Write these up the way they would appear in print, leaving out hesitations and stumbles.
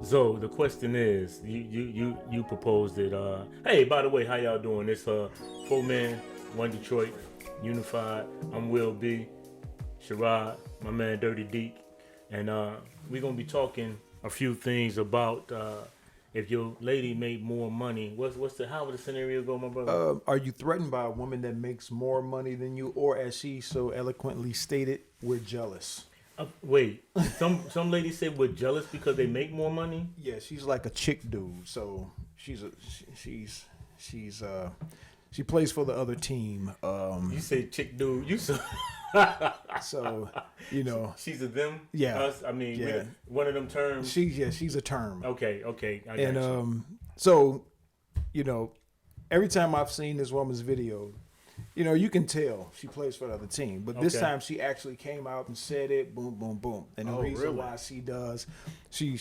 So the question is, you proposed it. Hey, by the way, how y'all doing? It's 4 Man, One Detroit, Unified. I'm Will B, Sherrod, my man Dirty Deek, and we're gonna be talking a few things about if your lady made more money. What's the how would the scenario go, my brother? Are you threatened by a woman that makes more money than you, or as she so eloquently stated, we're jealous? Wait, some ladies say we're jealous because they make more money. Yeah, she's like a chick dude. So she's she plays for the other team. You say chick dude. You so So you know, she's a them. Yeah. Us. I mean, Yeah. one of them terms. she's a term. Okay. I got And you. so you know, every time I've seen this woman's video, you know, you can tell she plays for the other team. But this Okay. time she actually came out and said it, boom, boom, boom. And the Oh, reason really? why she does, she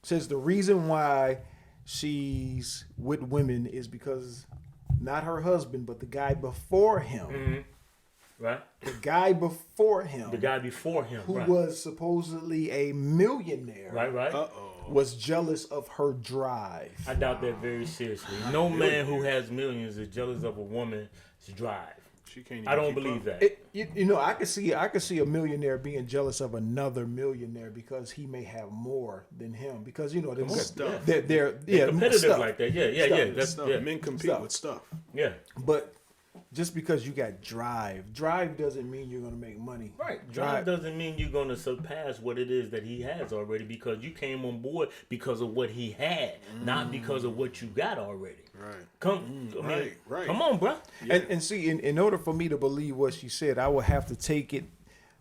says the reason why she's with women is because not her husband, but the guy before him. Right. The guy before him, The guy before him. who right. was supposedly a millionaire, Right. was jealous of her drive. I doubt that very seriously. No man who has millions is jealous of a woman's drive. She can't even I don't keep believe up. that. You know, I could see a millionaire being jealous of another millionaire because he may have more than him. Because you know Stuff. they're Competitive stuff. like that. Yeah. Stuff. That's Stuff. yeah. Men compete Stuff. with stuff. Yeah. But just because you got drive doesn't mean you're gonna make money. Right. Drive doesn't mean you're going to surpass what it is that he has already because you came on board because of what he had, not because of what you got already. Right. Come, I mean, right. Come on, bro. And see, in order for me to believe what she said, I would have to take it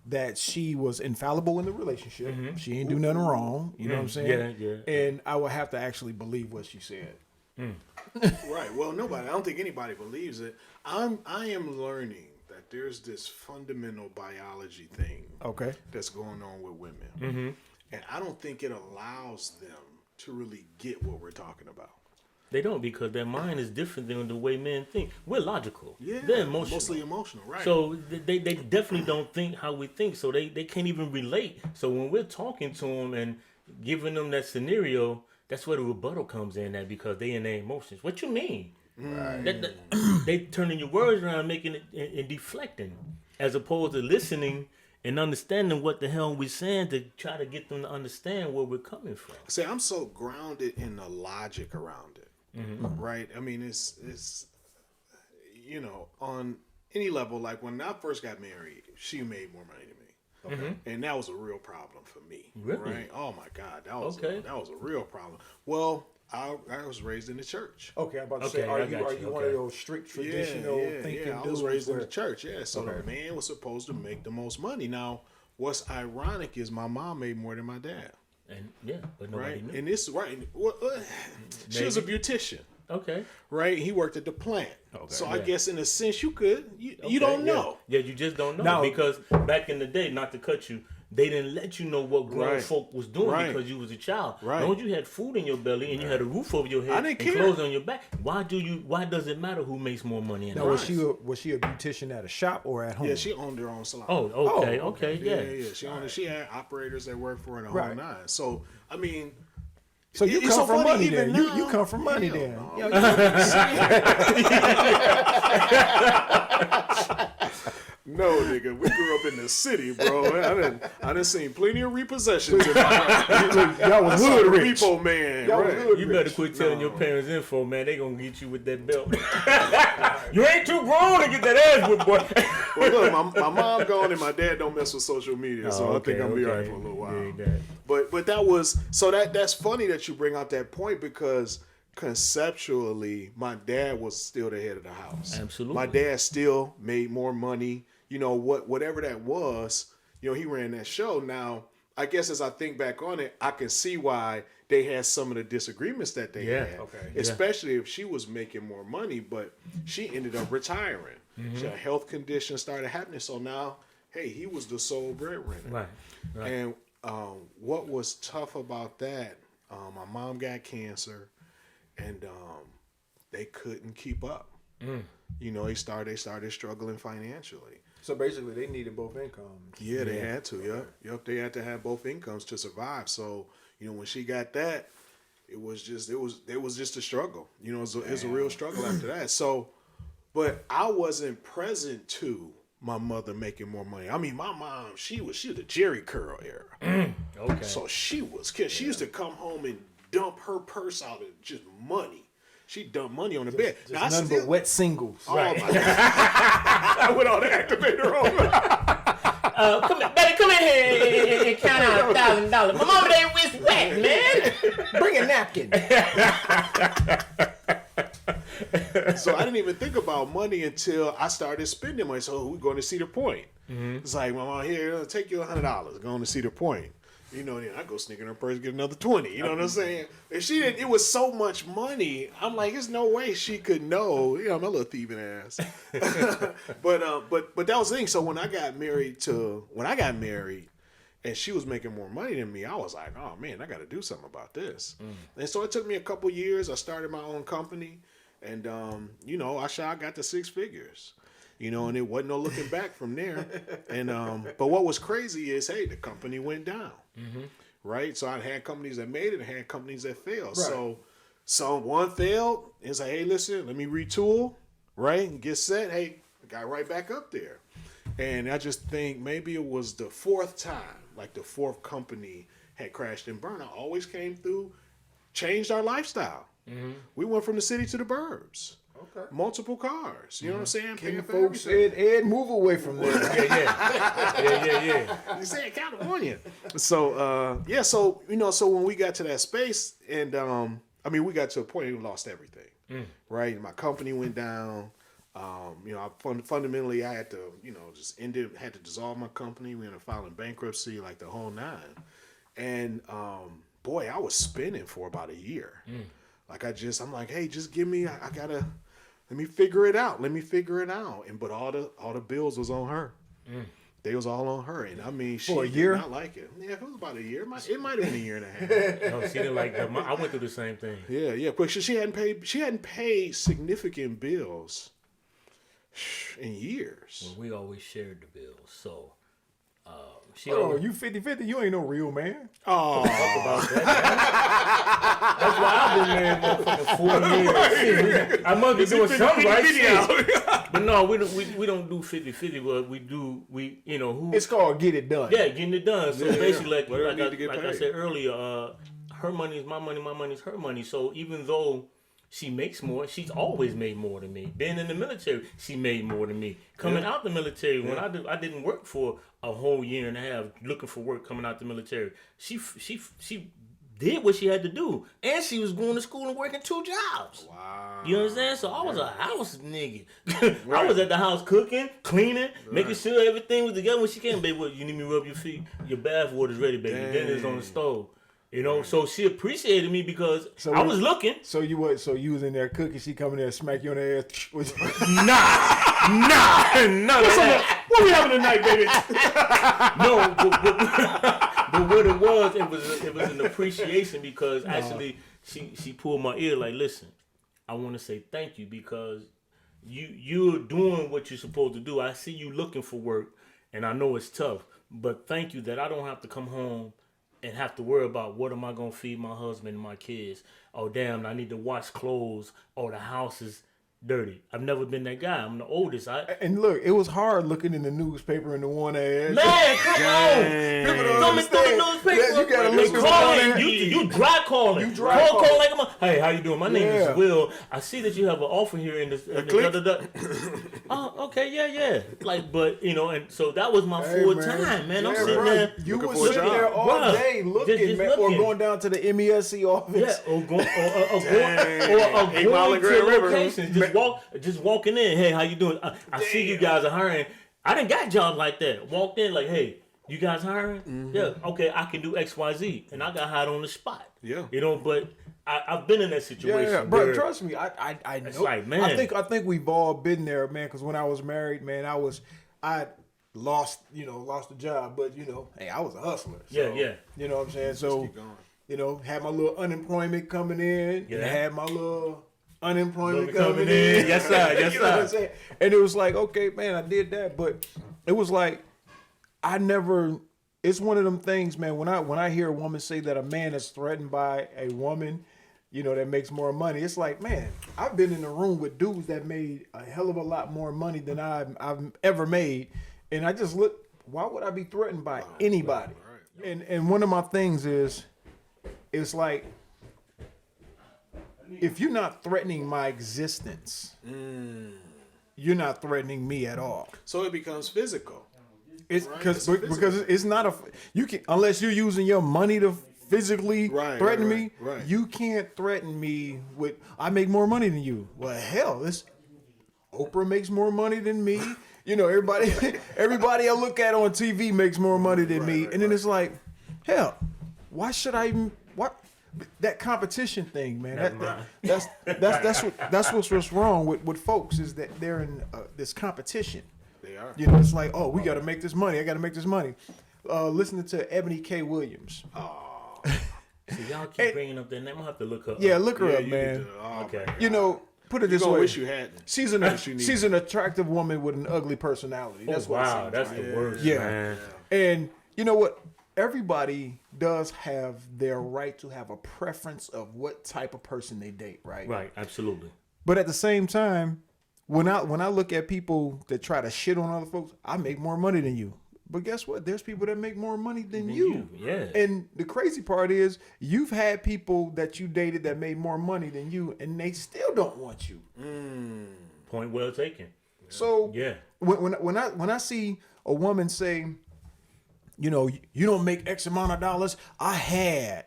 that she was infallible in the relationship. She ain't do nothing wrong. You know what I'm saying? Yeah. And I would have to actually believe what she said. Right. Well, nobody. I don't think anybody believes it. I am learning that there's this fundamental biology thing Okay. that's going on with women, and I don't think it allows them to really get what we're talking about. They don't because their mind is different than the way men think. We're logical. Yeah, They're emotional. mostly emotional, right? So they definitely don't think how we think. So they can't even relate. So when we're talking to them and giving them that scenario, that's where the rebuttal comes in at because they in their emotions. What you mean? They turning your words around, making it and deflecting, as opposed to listening and understanding what the hell we're saying to try to get them to understand where we're coming from. See, I'm so grounded in the logic around it, right? I mean, it's you know, on any level. Like when I first got married, she made more money than me. Okay. And that was a real problem for me. Really? Right? Oh my God, that was Okay. that was a real problem. Well, I was raised in the church. Okay, I'm about to Okay, say, are I you got you. one Okay. of those strict traditional thinking I was dudes raised in where- the church. Yeah, so the man was supposed to make the most money. Now, what's ironic is my mom made more than my dad. And yeah, but nobody Right, knew. and this right. Well, she was a beautician. Okay. Right, he worked at the plant. So I Yeah. guess in a sense you could. You Okay, don't yeah. know. Yeah, you just don't know Now- because back in the day, not to cut you, they didn't let you know what grown Right. folk was doing Right. because you was a child. Right. Long as you had food in your belly and you had a roof over your head I didn't and care. clothes on your back, why does it matter who makes more money in Now, the was house? she a beautician at a shop or at home? Yeah, she owned her own salon. Oh, okay, Oh, okay, yeah, yeah. yeah. She owned it. She had operators that worked for her the whole Right. nine. So I mean, So you it's come so from funny money even then. now. You come from money Hell then. no. Yeah, no, nigga, we grew up in the city, bro. I done seen plenty of repossessions. In my y'all was I saw hood the rich. repo man. Y'all was Right. hood You better rich. quit telling your parents info, man. They gonna get you with that belt. You ain't too grown to get that ass whipped, boy. Well, look, my mom gone and my dad don't mess with social media, so I think I'm be alright for a little while. Dig that. But that was so that's funny that you bring out that point because conceptually my dad was still the head of the house. Absolutely. My dad still made more money. You know whatever that was. You know he ran that show. Now I guess as I think back on it, I can see why they had some of the disagreements that they Yeah. had. Okay. Especially if she was making more money, but she ended up retiring. She had health conditions started happening. So now, hey, he was the sole breadwinner. Right. Right. And what was tough about that, my mom got cancer, and they couldn't keep up. You know, they started struggling financially. So basically, they needed both incomes. Yeah, they had to. Yep. They had to have both incomes to survive. So, You know, when she got that, it was just a struggle. You know, it was a real struggle after that. So, but I wasn't present to my mother making more money. I mean, my mom, she was the Jerry curl era. Okay. So she used to come home and dump her purse out of just money. She dumped money on the bed. Just none but wet singles. Oh my God. I went on the activator on. Come here, baby, come in here and count out $1,000. My mama ain't with wet, man. Bring a napkin. So I didn't even think about money until I started spending money. So we're going to Cedar Point. It's like, Mama, here, take you $100. Going to Cedar Point. You know, then I go sneak in her purse, get another 20. You know what I'm saying? If she didn't, it was so much money. I'm like, there's no way she could know. You know, my little thieving ass. but that was the thing. So when I got married, and she was making more money than me, I was like, oh man, I got to do something about this. And so it took me a couple years. I started my own company, and you know, I got to 6 figures. You know, and it wasn't no looking back from there. And but what was crazy is, hey, the company went down, right? So I had companies that made it, and had companies that failed. Right. So one failed. It's like, hey, listen, let me retool, right, and get set. Hey, I got right back up there. And I just think maybe it was the 4th time, like the 4th company had crashed and burned. I always came through, changed our lifestyle. We went from the city to the burbs. Okay. Multiple cars. You know what I'm saying? Can Paying for folks everything. Ed move away from there? Yeah. You say California. So so you know, so when we got to that space, and I mean, we got to a point where we lost everything, right? My company went down. You know, fundamentally, I had to, you know, had to dissolve my company. We ended up filing bankruptcy, like the whole 9. And boy, I was spinning for about a year. Like I'm like, hey, just give me. Let me figure it out. And but all the bills was on her. They was all on her, and I mean, she For a year? did not like it. Yeah, it was about a year. It might have been a year and a half. No, she didn't like that. I went through the same thing. Yeah, but she hadn't paid significant bills in years. Well, we always shared the bills, so she Oh, always, you 50-50? You ain't no real man. Oh, About that. That's why I've been married motherfucking 4 years. I must be doing something right. Shit. But no, we don't do 50-50, but we you know who. It's called get it done. Yeah, getting it done. So basically, like Whatever need to get I paid. said earlier, her money is my money is her money. So even though she makes more, she's always made more than me. Being in the military, she made more than me. Coming out the military, when I didn't work for a whole year and a half, looking for work coming out the military. She did what she had to do, and she was going to school and working 2 jobs. wow. You understand? So I was a house nigga. I was at the house cooking, cleaning, making sure everything was together. When she came, baby, what, you need me to rub your feet? Your bath water's ready, baby. Dinner's on the stove. You know, so she appreciated me because I was looking. So you was in there cooking? She come in there and smack you on the ass? Nah. What we having tonight, baby? No, but what it was an appreciation because actually she pulled my ear like, listen, I want to say thank you because you're doing what you're supposed to do. I see you looking for work, and I know it's tough, but thank you that I don't have to come home and have to worry about what am I going to feed my husband and my kids. Oh, damn, I need to wash clothes. Oh, the house is dirty. I've never been that guy. I'm the oldest. And look, it was hard looking in the newspaper in the one ass. Man, come on. People don't Coming through the understand. newspaper. Yeah, you gotta They look through the calling. one. You dry calling. You dry call calling. like a hey, how you doing? My name Yeah. is Will. I see that you have an offer here in this. Oh, okay, yeah. Like, but you know, and so that was my Hey, full man. time, man. I'm Yeah, sitting right. there. You looking was for a sitting job. there all Bruh. day looking, Just man, or looking. going down to the MESC office. Yeah, or going Dang. 8 Mile to and Grand River. locations. Just walking in. Hey, how you doing? I see you guys are hiring. I didn't got jobs like that. Walked in like, hey, you guys hiring? Mm-hmm. Yeah, okay, I can do XYZ, and I got hired on the spot. Yeah. You know, but I've been in that situation. Yeah, bro. where- Trust me, I know. It's like, man. I think we've all been there, man. Because when I was married, man, I lost the job, but hey, I was a hustler. So, Yeah. You know what I'm saying? So, keep going. Had my little unemployment coming in, Yeah. and had my little unemployment Coming coming in. in. Yes, sir. Yes, You know what I'm sir. saying? And it was like, okay, man, I did that, but it was like I never it's one of them things, man. When I hear a woman say that a man is threatened by a woman, that makes more money, it's like, man, I've been in a room with dudes that made a hell of a lot more money than I've ever made, and I just look. Why would I be threatened by anybody? Right. And one of my things is, it's like, if you're not threatening my existence, you're not threatening me at all. So it becomes physical. It's Right, because it's because it's not a you can unless you're using your money to physically Right, threaten right, me. right. You can't threaten me with I make more money than you. Well, hell, this Oprah makes more money than me. Everybody I look at on TV makes more money than me, and then it's like, hell, why should I even what? That competition thing, man. That's what's wrong with folks is that they're in this competition. They are. It's like, oh, we got to make this money. I got to make this money. Listening to Ebony K. Williams. So y'all keep bringing up that name. I'm gonna have to look her Yeah, up. look her Yeah, up, you man. need to- oh, Okay. my You know, put it You this gonna way. wish you hadn't. She's an attractive woman with an ugly personality. That's what it Wow, seems that's like. the worst, Yeah. man. And you know what? Everybody does have their right to have a preference of what type of person they date, right? Right, absolutely. But at the same time, when I look at people that try to shit on other folks, I make more money than you. But guess what? There's people that make more money than you. yeah. And the crazy part is you've had people that you dated that made more money than you, and they still don't want you. Point well taken. So Yeah. when I see a woman say, you don't make X amount of dollars, I had.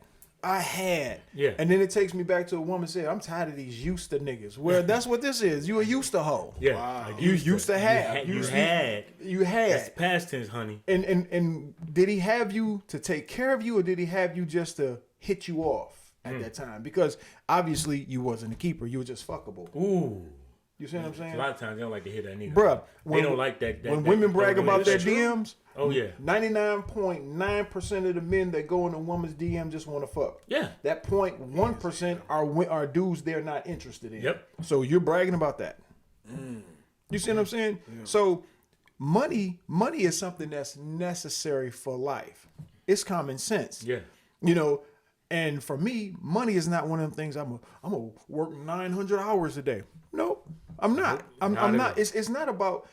Yeah. And then it takes me back to a woman saying, I'm tired of these used to niggas. Well, that's what this is. You a used to hoe. Yeah. Wow. Like You used to have. You had. You had. That's past tense, honey. And did he have you to take care of you, or did he have you just to hit you off at that time? Because obviously you wasn't a keeper. You were just fuckable. Ooh. You see what I'm saying? A lot of times they don't like to hear that neither. Bruh, They don't like that. When women brag about their That's true. DMs, Oh, yeah. 99.9% of the men that go in a woman's DM just want to fuck. Yeah. That 0.1% are dudes they're not interested in. Yep. So you're bragging about that. You see what I'm saying? So money is something that's necessary for life. It's common sense. Yeah. And for me, money is not one of them things I'm gonna work 900 hours a day. Nope, I'm not. I'm Not at not. all. It's not about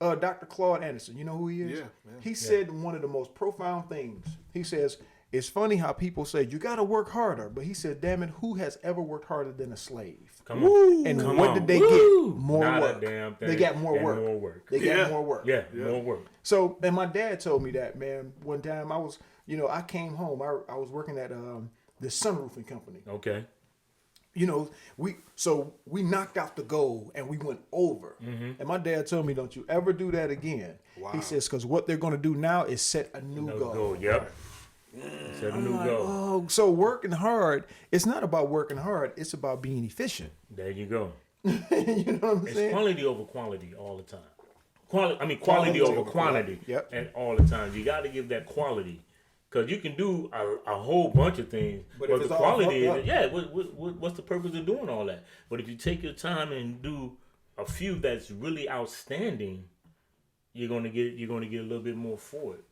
Dr. Claude Anderson. You know who he is? Yeah, man. He said one of the most profound things. He says, it's funny how people say you got to work harder, but he said, damn it, who has ever worked harder than a slave? Come on. And Come what on. did they Woo! get? More Not a work. damn thing. They got more Got work. more work. They got Yeah. more work. Yeah, more work. So, and my dad told me that, man. One time I was, I came home. I was working at the sunroofing company. Okay. We knocked out the goal and we went over. And my dad told me, don't you ever do that again. Wow. He says, because what they're going to do now is set a new No goal. goal. Yep. Set a new goal. Oh, so working hard, it's not about working hard. It's about being efficient. There you go. You know what I'm It's saying? quality over quality all the time. Quality over quantity. Yep. And all the time. You got to give that quality. Because you can do a whole bunch of things, But but if the it's all quality fucked is, yeah, what's the purpose of doing all that? But if you take your time and do a few that's really outstanding, you're gonna get a little bit more for it,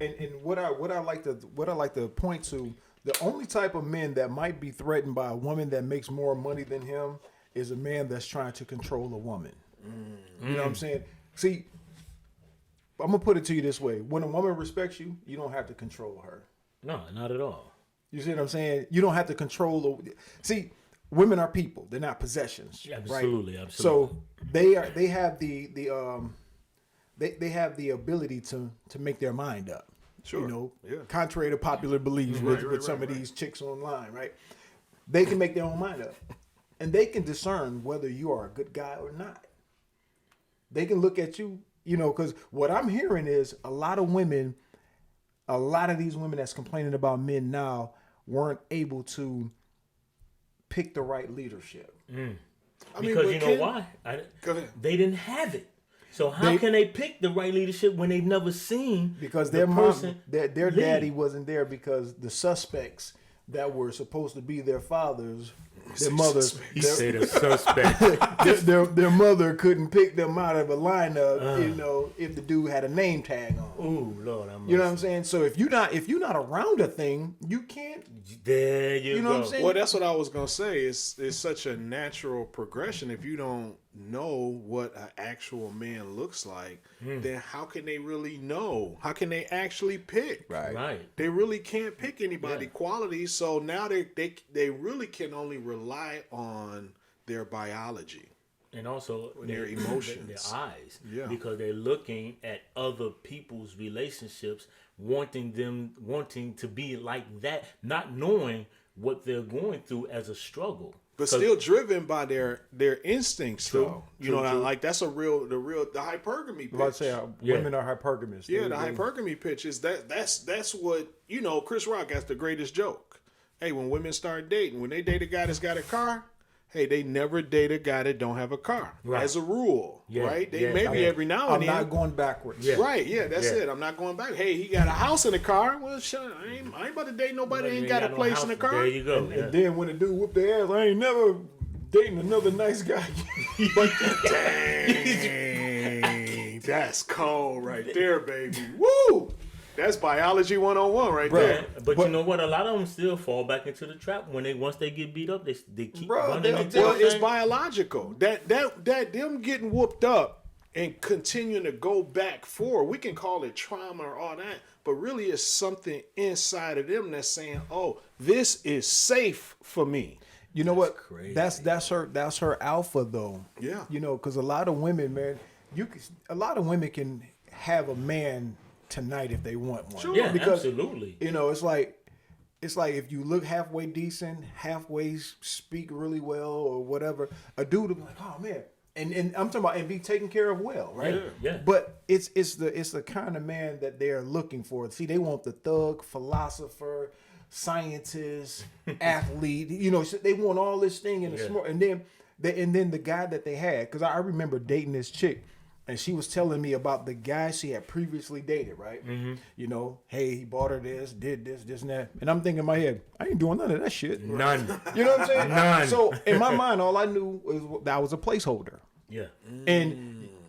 And what I like to point to, the only type of men that might be threatened by a woman that makes more money than him is a man that's trying to control a woman. You know what I'm saying? See, I'm gonna put it to you this way: when a woman respects you, you don't have to control her. No, not at all. You see what I'm saying? You don't have to control. See, women are people; they're not possessions. Absolutely, right? absolutely. So they have they have the ability to make their mind up. Sure. Yeah. Contrary to popular beliefs with some of these chicks online, right? They can make their own mind up, and they can discern whether you are a good guy or not. They can look at you. Because what I'm hearing is a lot of these women that's complaining about men now weren't able to pick the right leadership. Because but you know Ken- why? Go ahead. They didn't have it. So how can they pick the right leadership when they've never seen Because the their person their lead? daddy wasn't there because the suspects that were supposed to be their fathers their mother, He said a suspect. their mother couldn't pick them out of a lineup, you know, if the dude had a name tag on. Ooh, Lord, I'm. You know what I'm saying? So if you're not around a thing, you can't. There you, You know go. what I'm saying? Well, that's what I was gonna say. It's such a natural progression. If you don't know what an actual man looks like, then how can they really know? How can they actually pick? Right. They really can't pick anybody quality. So now they really can only rely on their biology. And also Their emotions. their eyes, Yeah. because they're looking at other people's relationships, wanting to be like that, not knowing what they're going through as a struggle. But 'Cause- still driven by their instincts, True, though. You true, know, true. like that's the hypergamy pitch. I'm about to say women are hypergamous. Yeah, the hypergamy pitch is that's what, you know, Chris Rock has the greatest joke. Hey, when women start dating, when they date a guy that's got a car, hey, they never date a guy that don't have a car. Right. As a rule. Yeah, Right? They yeah, maybe yeah. every now I'm and then. not going backwards. Yeah. Right, yeah, that's Yeah. it. I'm not going back. Hey, he got a house and a car. Well, shit, I ain't about to date nobody that ain't got a no place house. in a car. There you go. And then when the dude whooped their ass, I ain't never dating another nice guy. Dang, that's cold right there, baby. Woo! That's biology 101 right Bruh. there. But you know what? A lot of them still fall back into the trap when once they get beat up, they keep Bro, running they'll- into Well, the it's thing. biological. That them getting whooped up and continuing to go back forward. We can call it trauma or all that, but really it's something inside of them that's saying, "Oh, this is safe for me." You know what? crazy. That's her alpha though. Yeah. You know, because a lot of women, man, a lot of women can have a man tonight if they want one. Sure. Yeah, because absolutely. you know, it's like if you look halfway decent, halfway speak really well or whatever, a dude will be like, oh man. And I'm talking about and be taken care of well, right? Yeah. But it's the kind of man that they're looking for. See, they want the thug, philosopher, scientist, athlete. You know, so they want all this thing in the Yeah. smart. And then the guy that they had, because I remember dating this chick, and she was telling me about the guy she had previously dated, right? Mm-hmm. You know, hey, he bought her this, did this, and that. And I'm thinking in my head, I ain't doing none of that shit. None. You know what I'm saying? None. So in my mind, all I knew was that I was a placeholder. Yeah.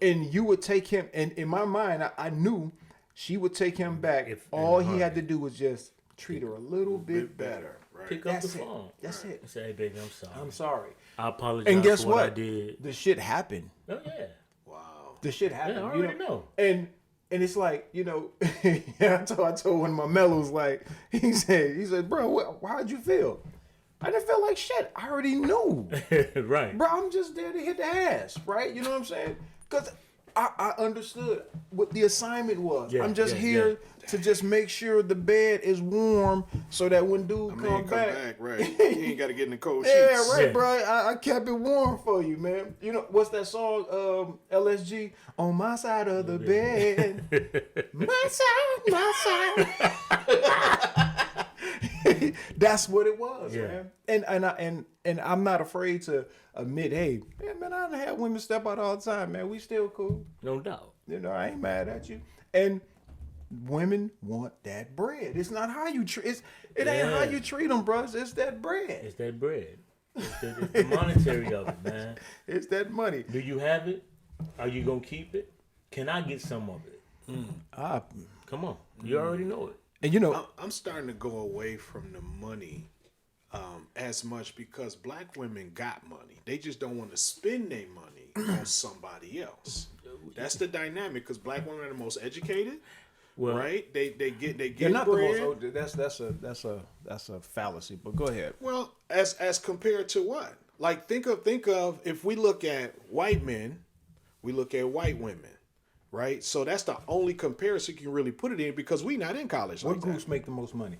And you would take him, and in my mind, I knew she would take him back. If- All in a he had to do was just treat her a little bit better, better. right? Pick up That's the it. phone. That's it. And say, hey, baby, I'm sorry. I'm sorry. I apologize And guess for what I what? did. The shit happened. Oh, yeah. Wow. The shit happened. I you already know. And it's like, you know, I told one of my mellows, like, he said, bro, how'd you feel? I didn't feel like shit. I already knew. Right. Bro, I'm just there to hit the ass, right? You know what I'm saying? Because I understood what the assignment was. Yeah, I'm just yeah, here to just make sure the bed is warm so that when dude come back, right? You ain't got to get in the cold sheets. yeah, right, Yeah. bro. I kept it warm for you, man. You know what's that song? LSG on my side of the bed, my side. That's what it was, Yeah. man. And I'm not afraid to admit, hey, man, I done had women step out all the time, man. We still cool. No doubt. You know, I ain't mad at you. And women want that bread. It's not how you treat. It ain't how Yeah. you treat them, bros. It's that bread. It's that bread. It's the monetary of it, man. It's that money. Do you have it? Are you going to keep it? Can I get some of it? Come on. You already know it. And you know, I'm starting to go away from the money as much because black women got money. They just don't want to spend their money on somebody else. That's the dynamic because black women are the most educated, Well, right? They get they're not bread. the most. That's a fallacy. But go ahead. Well, as compared to what? Like think of if we look at white men, we look at white women, right? So that's the only comparison you can really put it in because we not in college What like groups that. make the most money?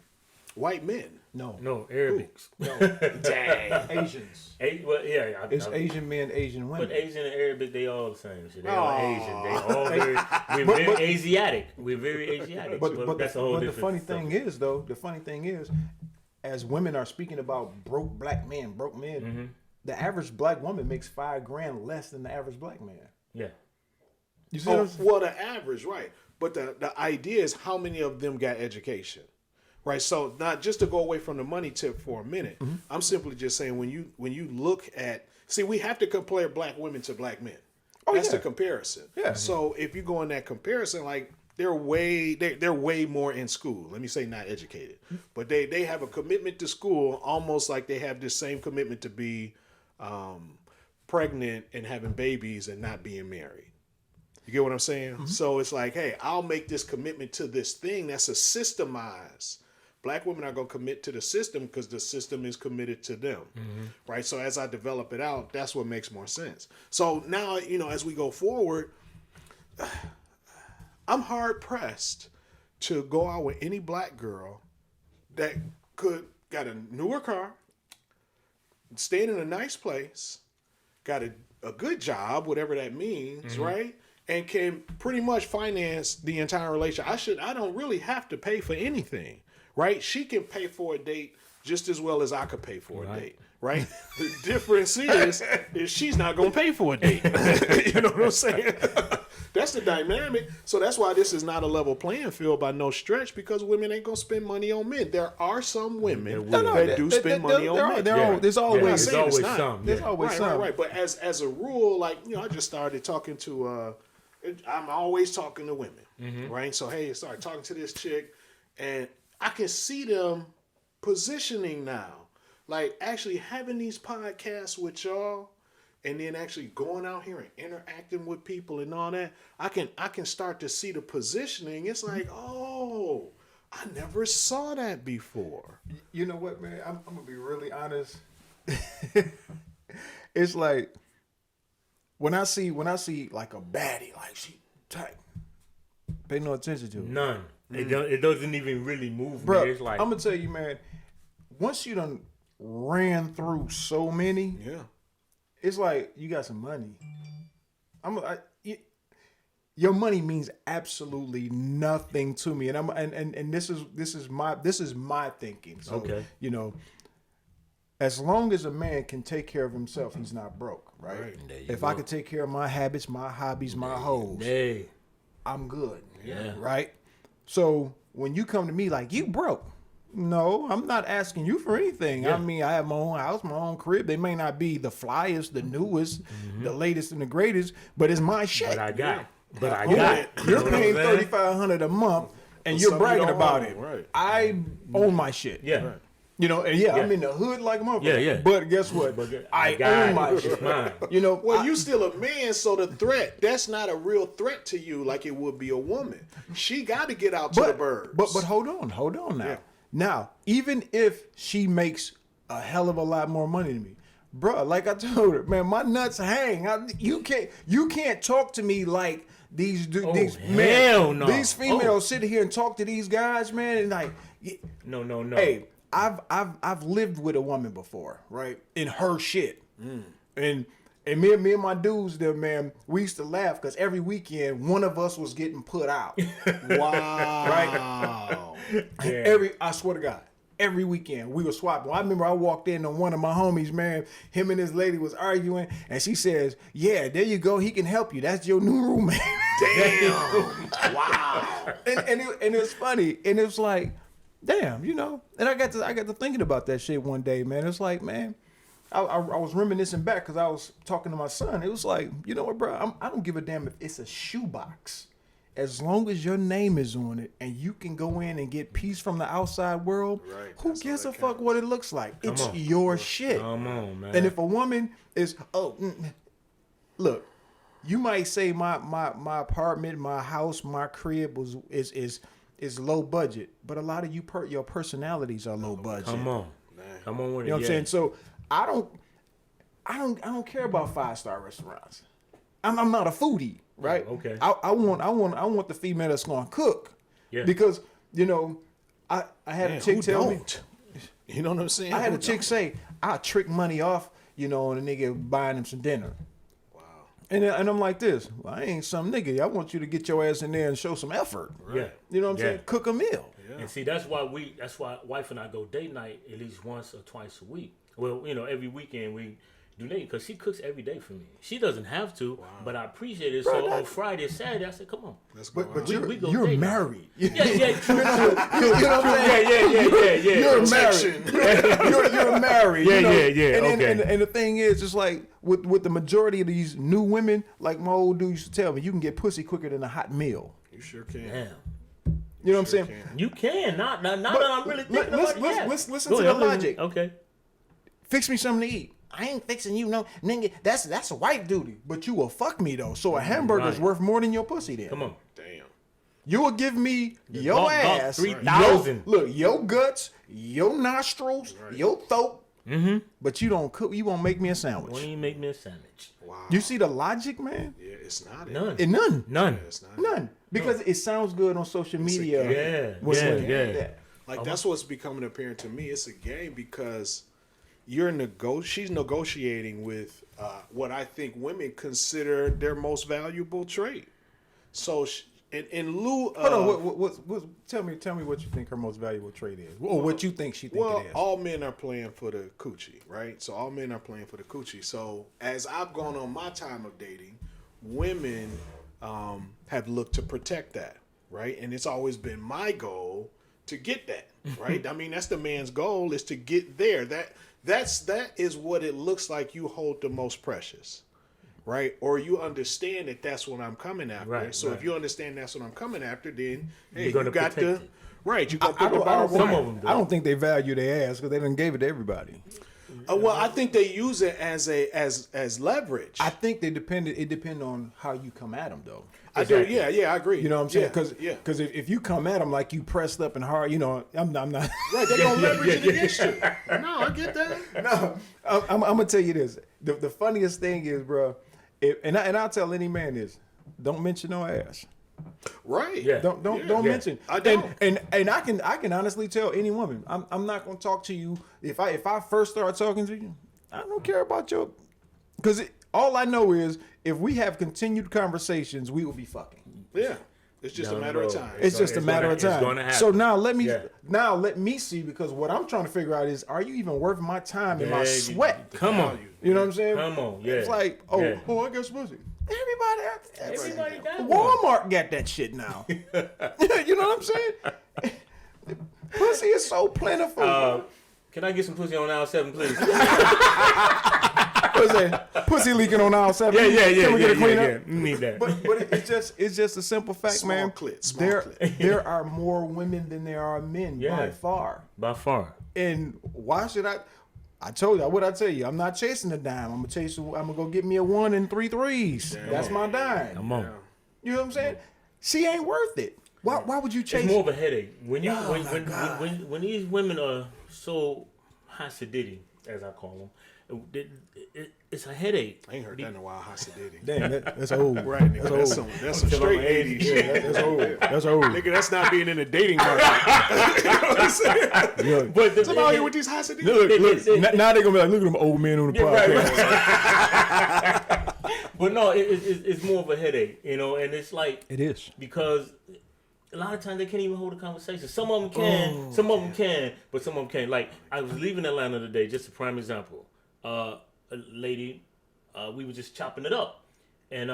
White men. No, No, Arabics. no, Dang. Asians. Well, yeah. It's Asian men, Asian women. But Asian and Arabic, they all the same shit. They all Aw. Asian. They all we're very Asiatic. We're very Asiatic. But that's a whole the different funny stuff. thing is, though, as women are speaking about broke black men, Mm-hmm. the average black woman makes $5,000 less than the average black man. Yeah. You see what Oh, I'm saying? well, the average, right? But the idea is how many of them got education, right? So not just to go away from the money tip for a minute. I'm simply just saying when you look at, see, we have to compare black women to black men. That's the comparison. Yeah. So if you go in that comparison, like they're way more in school. Let me say not educated, but they have a commitment to school almost like they have this same commitment to be pregnant and having babies and not being married. You get what I'm saying? So it's like, hey, I'll make this commitment to this thing that's a systemized. Black women are going to commit to the system because the system is committed to them, right? So as I develop it out, that's what makes more sense. So now, as we go forward, I'm hard pressed to go out with any black girl that got a newer car, staying in a nice place, got a good job, whatever that means, right? And can pretty much finance the entire relationship. I don't really have to pay for anything, right? She can pay for a date just as well as I could pay for a date, right? The difference is she's not going to pay for a date. You know what I'm saying? That's the dynamic. So that's why this is not a level playing field by no stretch, because women ain't going to spend money on men. There are some women that do spend money on men. There's always some. There's always some. Right. But as a rule, like, I just started talking to, I'm always talking to women, right? So, hey, I started talking to this chick, and I can see them positioning now, like actually having these podcasts with y'all, and then actually going out here and interacting with people and all that. I can start to see the positioning. It's like, oh, I never saw that before. You know what, man? I'm gonna be really honest. It's like when I see like a baddie, like she tight, pay no attention to it. None. It doesn't even really move Bro, me. It's like, I'm gonna tell you, man. Once you done ran through so many, Yeah. it's like you got some money. Your money means absolutely nothing to me, and this is my thinking. So, Okay. as long as a man can take care of himself, he's not broke, right? Right. If I could take care of my habits, my hobbies, my hoes, hey, I'm good. Yeah. Right? So when you come to me like, you broke. No, I'm not asking you for anything. Yeah. I mean, I have my own house, my own crib. They may not be the flyest, the newest, the latest and the greatest, but it's my shit. but I got. But I You're- got. it. You're You know what I'm paying saying? $3,500 a month and For you're something bragging you don't about own, it. right. I own my shit. Yeah. Right. And Yeah. I'm in the hood like a motherfucker. Yeah. But guess what? But I got own my it. shit. It's mine. Well, you still a man, so the threat, that's not a real threat to you like it would be a woman. She got to get out to the birds. But hold on now. Yeah. Now, even if she makes a hell of a lot more money than me, bruh, like I told her, man, my nuts hang. You can't talk to me like these hell no. These females sit here and talk to these guys, man, and like, No. hey, I've lived with a woman before, right? In her shit, and me and my dudes there, man, we used to laugh because every weekend one of us was getting put out. wow. Yeah. I swear to God, every weekend we were swapping. I remember I walked in on one of my homies, man. Him and his lady was arguing, and she says, "Yeah, there you go. He can help you. That's your new roommate." Damn. Wow. and it's funny, and it's like, damn, And I got to thinking about that shit one day, man. It's like, man, I was reminiscing back because I was talking to my son. It was like, you know what, bro? I don't give a damn if it's a shoebox. As long as your name is on it and you can go in and get peace from the outside world, Right, who that's gives all a that fuck counts. what it looks like? It's on. your shit. Come on, man. And if a woman is, look, you might say my apartment, my house, my crib is low budget, but a lot of your personalities are low budget. Come on. Come on with it. You know what I'm yeah. saying? So I don't care about 5-star restaurants. I'm not a foodie, right? Oh, okay. I want the female that's gonna cook. Yeah. Because I had a chick tell me. You know what I'm saying? I had Who a chick don't? say I trick money off, on a nigga buying him some dinner. Wow. And I'm like this. Well, I ain't some nigga. I want you to get your ass in there and show some effort. Yeah. You know what I'm Yeah. saying? Cook a meal. And see, that's why wife and I go date night at least once or twice a week. Well, every weekend we, do they? Because she cooks every day for me. She doesn't have to, but I appreciate it. So on Friday, Saturday, I said, "Come on, Let's go. But we go you're date. married. Yeah, true. You know what I'm saying? Yeah. You're Protection. married. You're married. Yeah, you know? yeah, And, okay. and the thing is, it's like with the majority of these new women, like my old dude used to tell me, you can get pussy quicker than a hot meal. You sure can. Damn, You know what I'm Sure saying? can. you can not that I'm really Let- thinking let's- about it. let's- Yeah. let's listen Go to ahead, the I'm listening. logic. Okay. Fix me something to eat. I ain't fixing you, no nigga. That's a white duty. But you will fuck me though. So a hamburger's right. worth more than your pussy. Then Come on. Damn. you will give me your bump ass, 3,000. Look, your guts, your nostrils, your throat. But you don't cook. You won't make me a Why sandwich. don't you make me a sandwich? Wow. You see the logic, man? Yeah, it's not None. And none. None. It's not None. Because it sounds good on social media. game. when- Yeah, when- yeah. Like that's what's becoming apparent to me. It's a game because she's negotiating with what I think women consider their most valuable trait. So in lieu of Hold on. Tell me what you think her most valuable trait is, or what you think she think it is. all men are playing for the coochie, right? So all men are playing for the coochie. So as I've gone on my time of dating, women have looked to protect that, right? And it's always been my goal to get that, right? I mean, that's the man's goal, is to get there. That is what it looks like you hold the most precious, right? Or you understand that that's what I'm coming after. Right, so right. if you understand that's what I'm coming after, then hey, You're gonna you got protect to it. right. You got to I put the don't, bar Some wide. of them do. I don't think they value their ass because they done gave it to everybody. Well, I think they use it as leverage. I think it depend on how you come at them though. I do. Yeah, I agree. You know what I'm saying? Yeah, Because if you come at them like you pressed up and hard, you know, I'm not. right. They're gonna leverage it against you. No, I get that. No, I'm gonna tell you this. The funniest thing is, bro, and I'll tell any man this: don't mention no ass. Right. Yeah. Don't mention. I don't. And I can honestly tell any woman, I'm not gonna talk to you if I first start talking to you. I don't care about your, because all I know is if we have continued conversations, we will be fucking. Yeah. It's just Down a the matter of road. time. It's just a matter of It's gonna time. happen. So now let me Yeah. see, because what I'm trying to figure out is, are you even worth my time and my Yeah, sweat? Come on. You know what I'm saying? Come on, yeah. It's like, I got pussy. Everybody got Walmart got that shit now. You know what I'm saying? Pussy is so plentiful. Can I get some pussy on aisle 7, please? What's that? Pussy leaking on aisle 7. Yeah. Can we get a clean up? Yeah. You need that. But it's just a simple fact, Small man. clit, small there clit. there are more women than there are men by Yeah. far. By far. And why should I? I told you. What I tell you? I'm not chasing a dime. I'm gonna go get me a 1 and 3 threes. That's my dime. Come on. You know what I'm saying? She ain't worth it. Why would you chase? It's more of a headache when you Oh, my God. when these women are so Hasidity, as I call them, it's a headache. I ain't heard that in a while. Hasidic. Damn, that's old. Right, nigga. That's old. That's some straight 80s shit. That's old. That's old. Nigga, that's not being in the dating market. Look, But Come out here with these Hasidic. look. Now they're gonna be like, look at them old men on the podcast. Right. But no, it's more of a headache, you know, and it's like It is. because a lot of times they can't even hold a conversation. Some of them can, some of them can, but some of them can't. Like I was leaving Atlanta today, just a prime example. A lady, we were just chopping it up, and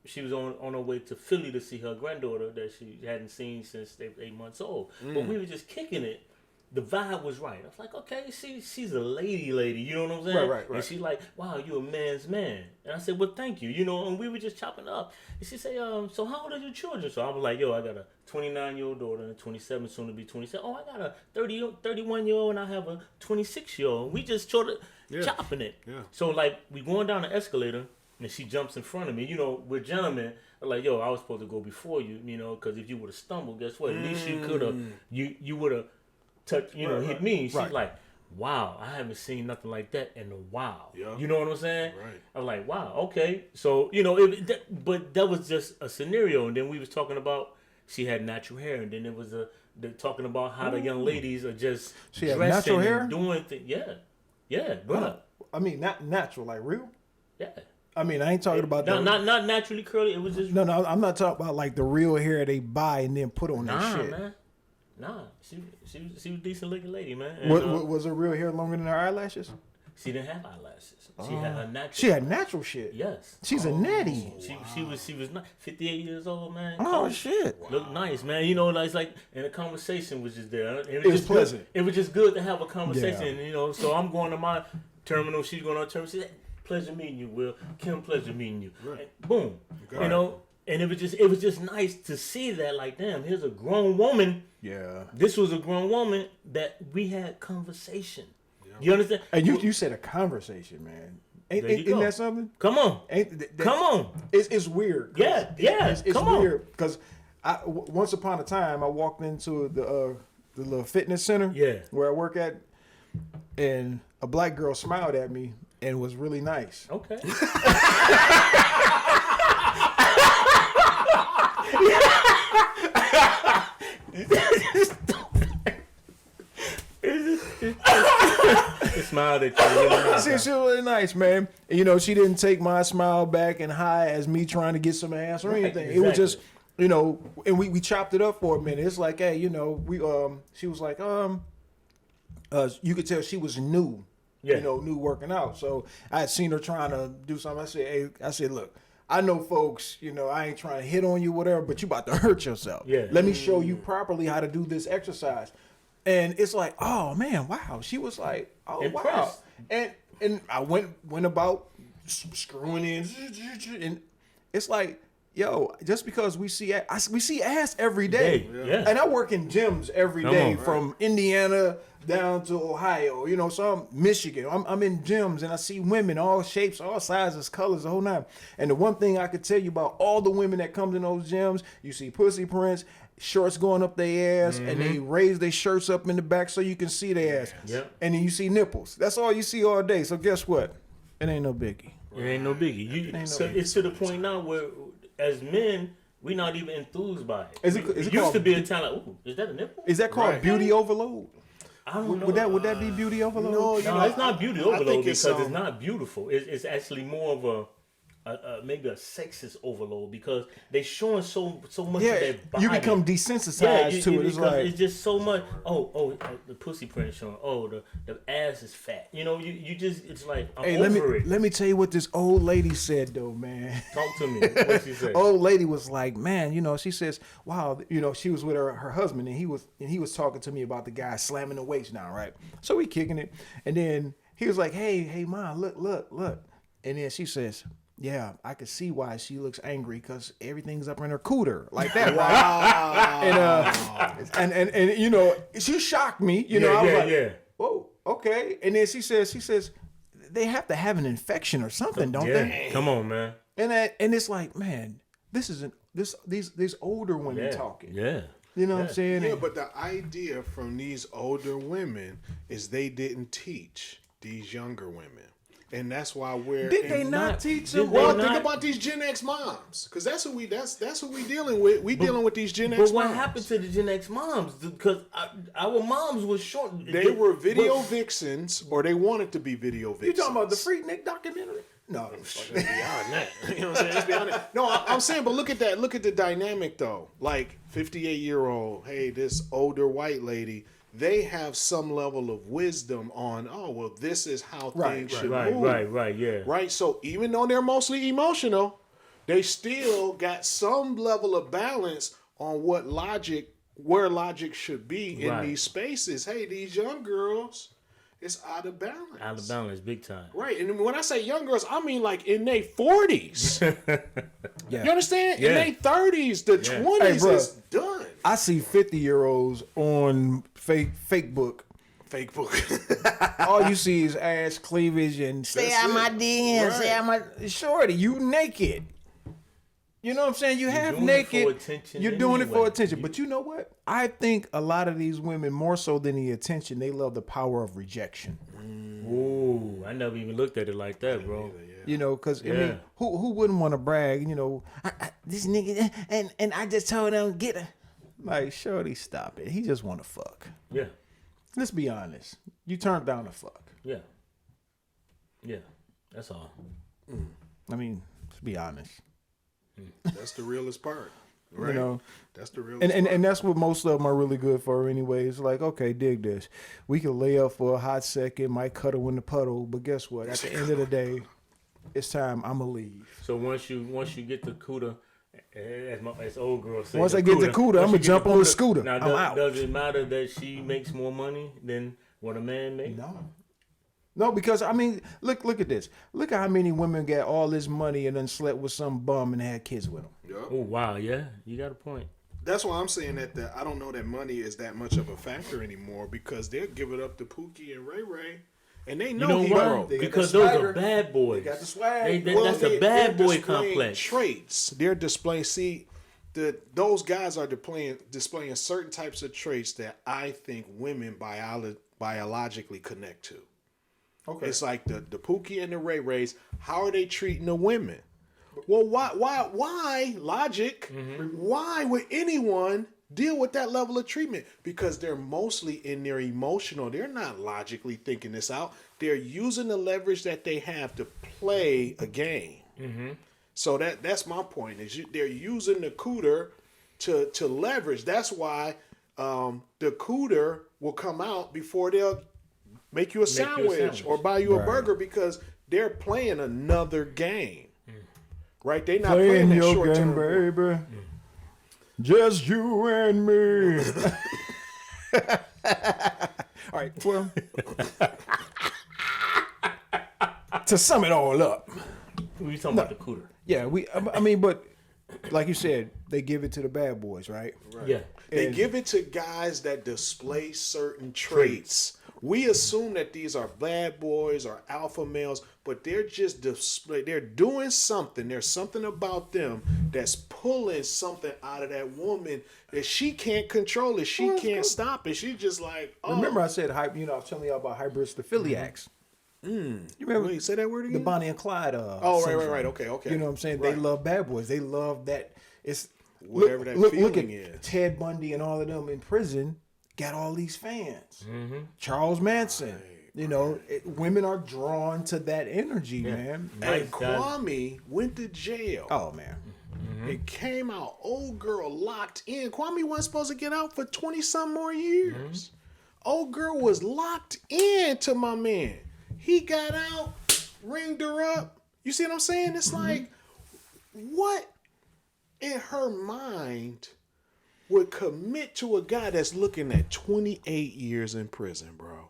she was on her way to Philly to see her granddaughter that she hadn't seen since they were 8 months old. But we were just kicking it. The vibe was right. I was like, okay, she's a lady, you know what I'm saying? Right. And she's like, wow, you're a man's man. And I said, well, thank you, you know. And we were just chopping up. And she said, so how old are your children? So I was like, yo, I got a 29-year-old daughter and a 27, soon to be 27. Oh, I got a 31-year-old and I have a 26-year-old. We just chopping it. Yeah. So like we going down the escalator and she jumps in front of me. You know, we're gentlemen. I'm like, yo, I was supposed to go before you, you know, because if you would have stumbled, guess what? At least you could have, you would have touched, hit me. She's like, wow, I haven't seen nothing like that in a while. Yeah. You know what I'm saying? Right. I'm like, wow, okay. So, you know, but that was just a scenario. And then we was talking about she had natural hair. And then it was talking about how the young ladies are just She had dressing natural hair? and doing things. Yeah, bro. I mean, not natural, like real. Yeah. I mean, I ain't talking about No, that. not naturally curly. It was just No, I'm not talking about like the real hair they buy and then put on nah, that shit. man. Nah, she was a decent looking lady, man. And, Was her real hair longer than her eyelashes? She didn't have eyelashes. She had her natural. She had natural shit. Yes. She's a natty. She was not 58 years old, man. Oh shit. Looked nice, man. You know, it's like, and the conversation was just there. It was just pleasant. Good. It was just good to have a conversation, Yeah. you know. So I'm going to my terminal. She's going to her terminal. She said, "Pleasure meeting you, Will. Kim, pleasure meeting you." Right. And boom. You know, and it was just nice to see that. Like, damn, here's a grown woman. Yeah. This was a grown woman that we had conversation. You understand? And you said a conversation, man. There you Ain't go. that something? Come on. Come on. It's weird. 'Cause Yeah, It's come on. weird because once upon a time I walked into the little fitness center. Yeah. Where I work at, and a black girl smiled at me and was really nice. Okay. She smiled at you. She was really nice, man. And, you know, she didn't take my smile back and high as me trying to get some ass or anything. It was exactly. just, you know, and we chopped it up for a minute. It's like, hey, you know, she was like, you could tell she was new, Yeah. you know, new working out. So I had seen her trying to do something. I said, look, I know folks, you know, I ain't trying to hit on you, whatever, but you about to hurt yourself. Yeah. Let me show you properly how to do this exercise. And it's like, oh man, wow. She was like, oh wow. Impressed. And I went about screwing in, and it's like, yo, just because we see ass every day, Yeah. and I work in gyms every Come day on. from Indiana down to Ohio, you know, so I'm Michigan. I'm in gyms and I see women, all shapes, all sizes, colors, the whole nine. And the one thing I could tell you about all the women that comes in those gyms, you see pussy prints, shorts going up their ass, and they raise their shirts up in the back so you can see their ass. Yep. And then you see nipples. That's all you see all day. So guess what? It ain't no biggie. It ain't no biggie. So it's to the point now where, as men, we not even enthused by it. Is it It used called- to be a time like, ooh, is that a nipple? Is that called Right. beauty overload? I don't know. Would that be beauty overload? No, No, it's not beauty overload think because it's, it's not beautiful. It's actually more of a maybe a sexist overload because they showing so much of Yeah, their body. you become desensitized to it. It's because like, it's just so much. The pussy print showing. Oh, the ass is fat. You know, you just it's like I'm hey, over it. let me tell you what this old lady said though, man. Talk to me. What she say? Old lady was like, man, you know, she says, wow, you know, she was with her husband and he was talking to me about the guy slamming the weights down, right? So we kicking it, and then he was like, hey, mom, look, and then she says, yeah, I could see why she looks angry because everything's up in her cooter like that. Wow. And you know, she shocked me. You know, I was like, whoa, okay. And then she says, they have to have an infection or something, don't they? Come on, man. And it's like, man, these older women talking. Yeah. You know what I'm saying? Yeah, but the idea from these older women is they didn't teach these younger women. And that's why we're Did they not teach them? Well, They're think not- about these Gen X moms, because that's who we dealing with. We dealing with these Gen X But what moms. happened to the Gen X moms? Because our moms was short. They were video vixens, or they wanted to be video You vixens. talking about the Freaknik documentary? No. Beyond that. You know what I'm saying? It's beyond that. No, I'm saying, but look at that. Look at the dynamic, though. Like 58-year-old, hey, this older white lady, they have some level of wisdom on, oh, well, this is how things should move. Right, yeah. Right? So even though they're mostly emotional, they still got some level of balance on where logic should be in Right. these spaces. Hey, these young girls, it's out of balance. Out of balance, big time. Right, and when I say young girls, I mean like in their 40s. Yeah. You understand? In Yeah. their 30s, the 20s Hey, bro. is done. I see 50-year-olds on fake book. Fake book. All you see is ass cleavage and stay That's out it. my DMs, stay out my shorty. You naked. You know what I'm saying? You half doing it for naked. attention You're doing it for anyway. attention. But you know what? I think a lot of these women, more so than the attention, they love the power of rejection. Ooh, I never even looked at it like that, bro. You know, because I Yeah. mean, who wouldn't want to brag? You know, this nigga, and I just told him get her. Like, shorty, stop it. He just want to fuck. Yeah, Let's be honest. You turned down to fuck. yeah, yeah. That's all. I mean, let's be honest. That's the realest part. Right. You know, That's the real. and that's what most of them are really good for anyway. It's like, okay, dig this. We can lay up for a hot second, might cuddle in the puddle, but guess what? At the end of the day, it's time. I'ma leave. So once you get the cooter, as old girl said, Once I get the cooter, once I'ma you get jump the on the cooter, scooter. Now, I'm out. does it matter that she makes more money than what a man makes? No, because I mean, look at this. Look at how many women got all this money and then slept with some bum and had kids with them. Yup. Oh wow, yeah, you got a point. That's why I'm saying that I don't know that money is that much of a factor anymore because they'll give it up to Pookie and Ray Ray, and they You know know he why? broke. They got Because the those swagger. are bad boys. They got the swag. That's a bad they're boy displaying complex. Traits. They're displaying. See, those guys are displaying certain types of traits that I think women biologically connect to. Okay. It's like the Pookie and the Ray Rays. How are they treating the women? Well, why logic? Why would anyone deal with that level of treatment? Because they're mostly in their emotional. They're not logically thinking this out. They're using the leverage that they have to play a game. So that's my point. They're using the cooter to leverage. That's why the cooter will come out before they'll make you a sandwich or buy you a burger because they're playing another game. Right? They're not playing that your short game, term. baby. Just you and me. All right. Well, to sum it all up, We talking about the cooter. yeah, I mean, but like you said, they give it to the bad boys, right? Yeah. They give it to guys that display certain traits. We assume that these are bad boys or alpha males, but they're just they're doing something. There's something about them that's pulling something out of that woman that she can't control it. She can't stop it. She's just like, oh. Remember I said, I was telling y'all about hybristophiliacs. You remember? Wait, say that word again? The Bonnie and Clyde. Oh, syndrome. right. Okay. You know what I'm saying? Right. They love bad boys. They love that. It's Whatever that look feeling at is. Ted Bundy and all of them in prison got all these fans. Charles Manson. You know, women are drawn to that energy, man. And Kwame went to jail. Oh man. It came out, old girl locked in. Kwame wasn't supposed to get out for 20-some more years. Old girl was locked in to my man. He got out, ringed her up. You see what I'm saying? It's like, what in her mind would commit to a guy that's looking at 28 years in prison, bro?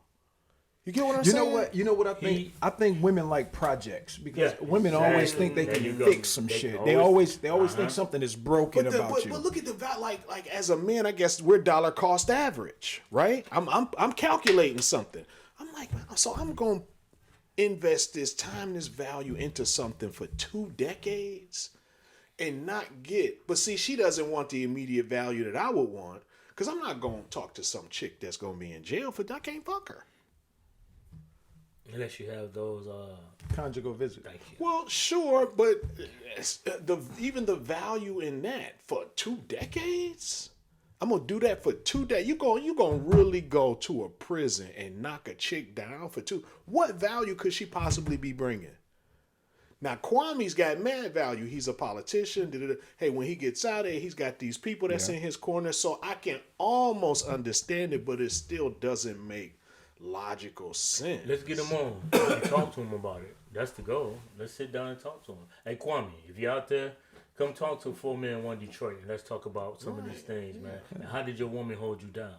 You get what I'm saying? You know what I think? I think women like projects because Yeah, women always think they There can you go. fix some They shit. always- They always think something is broken But, about you. but look at the value. Like as a man, I guess we're dollar cost average, right? I'm calculating something. I'm like, so I'm going to invest this time, this value into something for 2 decades and not get. But see, she doesn't want the immediate value that I would want because I'm not going to talk to some chick that's going to be in jail for I can't fuck her. Unless you have those. Conjugal visit. Thank you. Well, sure, but even the value in that for 2 decades, I'm gonna do that for 2 days. You gonna really go to a prison and knock a chick down for 2? What value could she possibly be bringing? Now Kwame's got mad value. He's a politician. Hey, when he gets out of there, he's got these people that's in his corner. So I can almost understand it, but it still doesn't make logical sense. Let's get him on and talk to him about it. That's the goal. Let's sit down and talk to him. Hey, Kwame, if you're out there, come talk to 4 Man 1 Detroit and let's talk about some of these things, man. And how did your woman hold you down?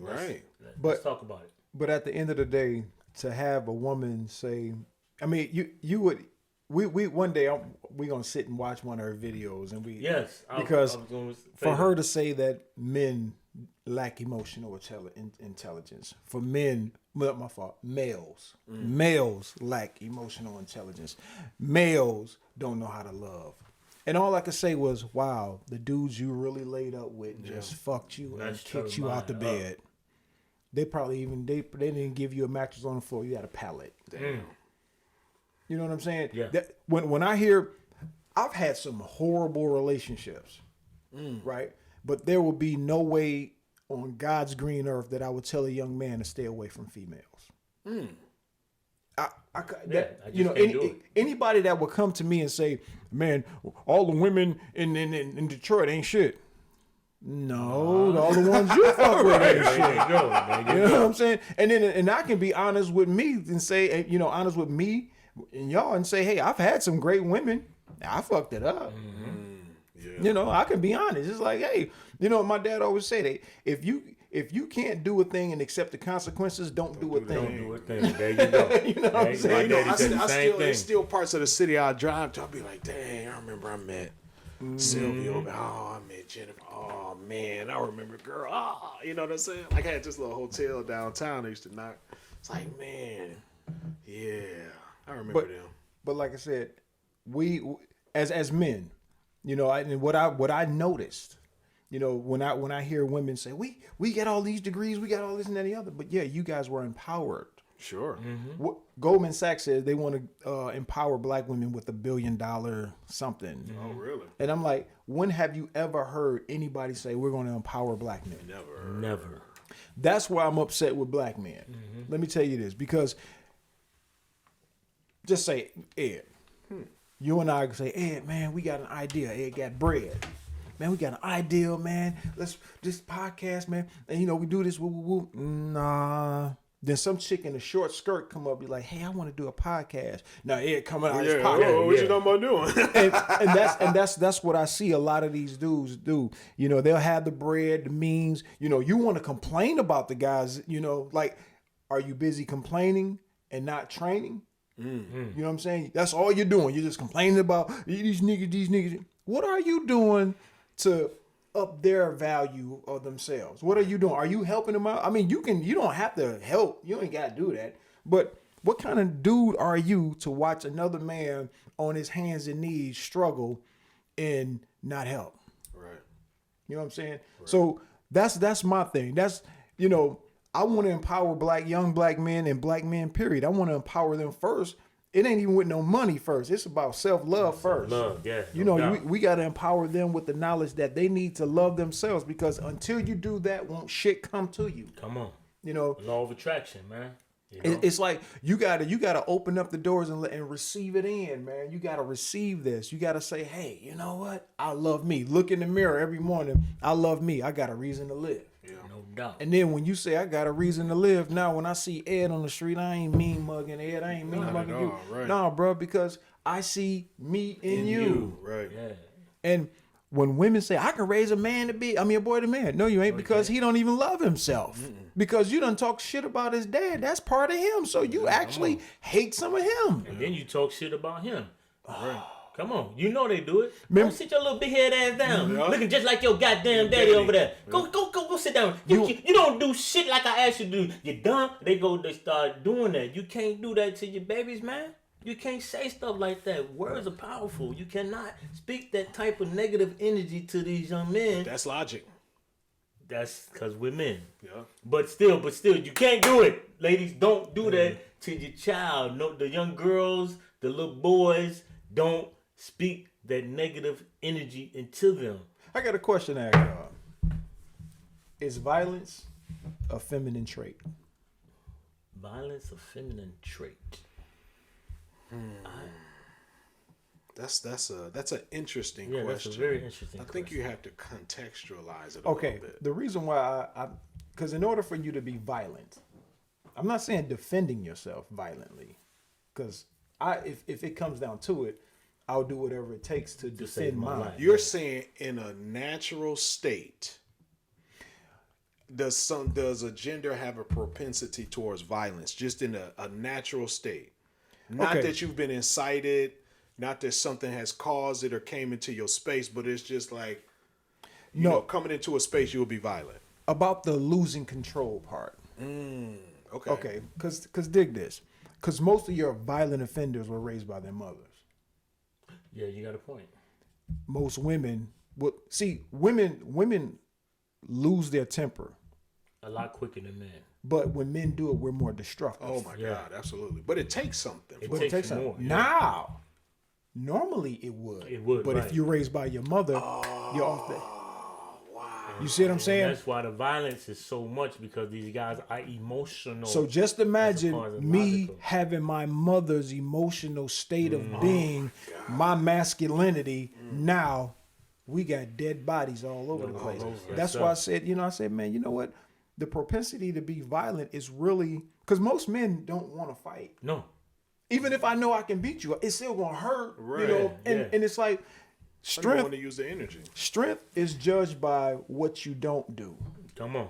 Right. Let's talk about it. But at the end of the day, to have a woman say, I mean, you would. We one day we gonna sit and watch one of her videos and we Yes, because I was gonna say for that. her to say that men lack emotional intelligence. For men, not my fault, males lack emotional intelligence. Males don't know how to love. And all I could say was, wow, the dudes you really laid up with just fucked you and That's kicked true, you out the man. bed. They probably they didn't give you a mattress on the floor. You had a pallet. You know what I'm saying? Yeah. When I hear, I've had some horrible relationships, right? But there will be no way on God's green earth that I would tell a young man to stay away from females. That, I you know, just can't do it. anybody that would come to me and say, "Man, all the women in Detroit ain't shit." No, all the ones you fuck with ain't shit. There you go. There You you know go. what I'm saying? And I can be honest with me and say, you know, honest with me and y'all and say, hey, I've had some great women. I fucked it up. Yeah. You know, I can be honest. It's like, hey, you know, my dad always said, hey, if you can't do a thing and accept the consequences, don't do a thing. Don't do a thing. There you go. You know what I'm saying? My You know, daddy said the same thing. there's still parts of the city I drive to. I'll be like, dang, I remember I met Sylvia. Oh, I met Jennifer. Oh man, I remember girl. Oh, you know what I'm saying? Like I had this little hotel downtown. I used to knock. It's like, man, yeah, I remember them. But like I said, we as men, you know, and what I noticed, you know, when I hear women say we get all these degrees, we got all this and that and the other, but yeah, you guys were empowered. Sure. What Goldman Sachs says they want to empower black women with $1 billion something. Oh, really? And I'm like, when have you ever heard anybody say we're going to empower black men? Never. That's why I'm upset with black men. Let me tell you this, because just say, Ed, you and I say, Ed, man, we got an idea. Ed got bread. Man, we got an idea, man. Let's this podcast, man. And you know, we do this. Woo, woo, woo. Nah. Then some chick in a short skirt come up, be like, "Hey, I want to do a podcast." Now Ed coming out his pocket. What you talking about doing? and that's what I see a lot of these dudes do. You know, they'll have the bread, the means. You know, you want to complain about the guys. You know, like, are you busy complaining and not training? You know what I'm saying? That's all you're doing. You're just complaining about these niggas. What are you doing to up their value of themselves? What are you doing? Are you helping them out? I mean, you don't have to help. You ain't got to do that. But what kind of dude are you to watch another man on his hands and knees struggle and not help? Right. You know what I'm saying? Right. So that's my thing. That's, you know, I want to empower young black men and black men, period. I want to empower them first. It ain't even with no money first. It's about self-love first. Love, yeah. You know, we got to empower them with the knowledge that they need to love themselves, because until you do that, won't shit come to you. Come on. You know, Law of attraction, man. You know? It's like you gotta open up the doors and receive it in, man. You gotta receive this. You gotta say, hey, you know what? I love me. Look in the mirror every morning. I love me. I got a reason to live. No doubt. And then when you say I got a reason to live, now when I see Ed on the street, I ain't mean mugging Ed. I ain't mean mugging you. Right. Nah, bro, because I see me in you. Right. Yeah. And when women say I can raise a boy to man, no, you ain't, because he don't even love himself. Because you done talk shit about his dad. That's part of him. So you actually hate some of him. And then you talk shit about him. Right. Come on, you know they do it. Remember- Go sit your little big head ass down, looking just like your goddamn daddy over there. Go sit down. You don't do shit like I asked you to do. You dumb. They start doing that. You can't do that to your babies, man. You can't say stuff like that. Words are powerful. You cannot speak that type of negative energy to these young men. That's logic. That's because we're men. Yeah. But still, you can't do it. Ladies, don't do that to your child. No, the young girls, the little boys, don't speak that negative energy into them. I got a question to ask y'all. Is violence a feminine trait? Violence, a feminine trait. That's an interesting Yeah, question. that's a very interesting I think question. you have to contextualize it a Okay, little bit. the reason why because in order for you to be violent, I'm not saying defending yourself violently, because if it comes down to it, I'll do whatever it takes to save defend my mine. life. You're saying in a natural state, does a gender have a propensity towards violence? Just in a natural state, not Okay. that you've been incited, not that something has caused it or came into your space, but it's just like, you know, coming into a space, you will be violent. About the losing control part. Okay. Okay, because dig this. Because most of your violent offenders were raised by their mothers. Yeah, you got a point. Most women women lose their temper, A lot quicker than men. but when men do it, we're more destructive. Oh my God, absolutely. But it takes something. It But takes it takes more. something. Now, normally it would. It would, But right. if you're raised by your mother, you're off the. Wow. You see what I'm saying? That's why the violence is so much, because these guys are emotional. So just imagine opposed to me logical. having my mother's emotional state of being, my masculinity. Now we got dead bodies all over the place. That's Yes, why I sir. said, man, you know what? The propensity to be violent is really, because most men don't want to fight. No. Even if I know I can beat you, it's still gonna hurt. Right. You know, and, Yeah. and it's like I don't strength. want to use the energy. Strength is judged by what you don't do. Come on.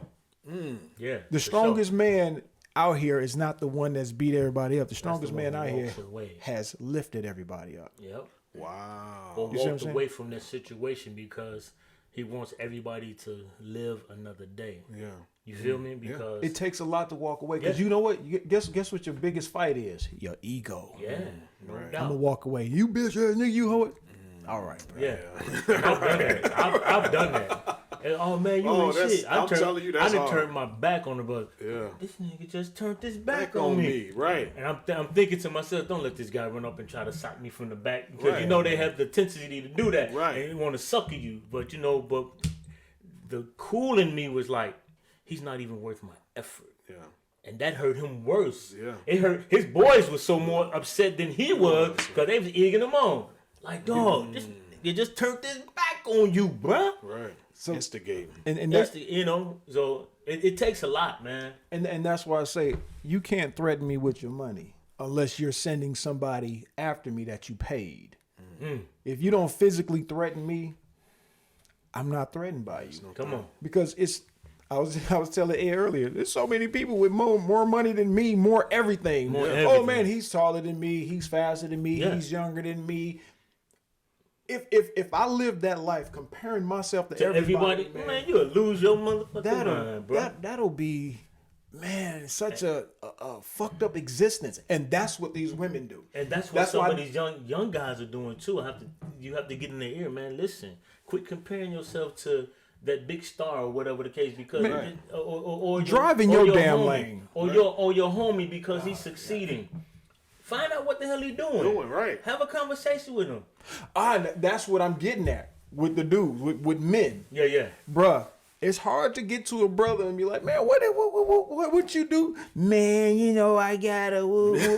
Yeah. The for strongest sure. man out here is not the one that's beat everybody up. The strongest one man who out here walks away. has lifted everybody up. Yep. Wow. Or You see what I'm walked saying? away from that situation because he wants everybody to live another day. Yeah. You feel me? Because It takes a lot to walk away because Yeah. you know what? Guess what your biggest fight is? Your ego. yeah, no Right. I'm doubt. gonna walk away. You bitch ass nigga, you hoe it. All right, bro. Yeah, I've done that. I've done that. And, oh man, you Oh, ain't that's- shit. I'm telling you, that's I done hard. turned my back on the bus. Yeah. This nigga just turned his back, Back on me. Right. And I'm thinking to myself, don't let this guy run up and try to sock me from the back, because Right. you know they have the tendency to do that. Right. And they want to sucker you, but the cool in me was like, he's not even worth my effort. Yeah. And that hurt him worse. Yeah. It hurt. His boys were so more upset than he was, because they was egging him on. Like, dog, you just turned this back on you, bruh. Right. So- Instigating. And That's that, so it takes a lot, man. and that's why I say you can't threaten me with your money unless you're sending somebody after me that you paid. If you don't physically threaten me, I'm not threatened by you. Come on. Because it's I was telling Ed earlier, there's so many people with more money than me, more everything. More Oh everything. man, he's taller than me, he's faster than me, Yeah. he's younger than me. If I live that life comparing myself to, To everybody, man, you'll lose your motherfucking mind, bro. that'll be, man, such a fucked up existence, and that's what these women do. And that's what That's some why- of these young guys are doing too. You have to get in their ear, man. Listen, quit comparing yourself to that big star or whatever the case, because Man. or Drive in or your damn homie, lane. or your homie because he's succeeding. Find out what the hell he doing. Right. Have a conversation with him. That's what I'm getting at with the dudes, with men. Yeah. Bruh, it's hard to get to a brother and be like, man, what you do? Man, you know, I gotta woo, woo.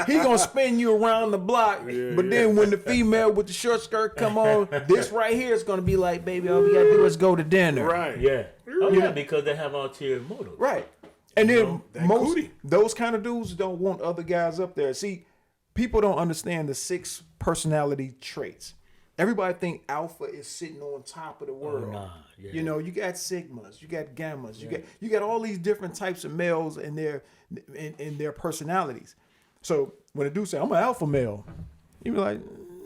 He gonna spin you around the block, but then when the female with the short skirt come on, this right here is gonna be like, baby, all we gotta do is go to dinner. Right. Yeah. Oh yeah, because they have ulterior motives. Right. And then that most cootie. those kind of dudes don't want other guys up there. See, people don't understand the 6 personality traits. Everybody think alpha is sitting on top of the world. nah, yeah. You know, you got sigmas, you got gammas, you got all these different types of males in their personalities. So when a dude say, I'm an alpha male, you be like,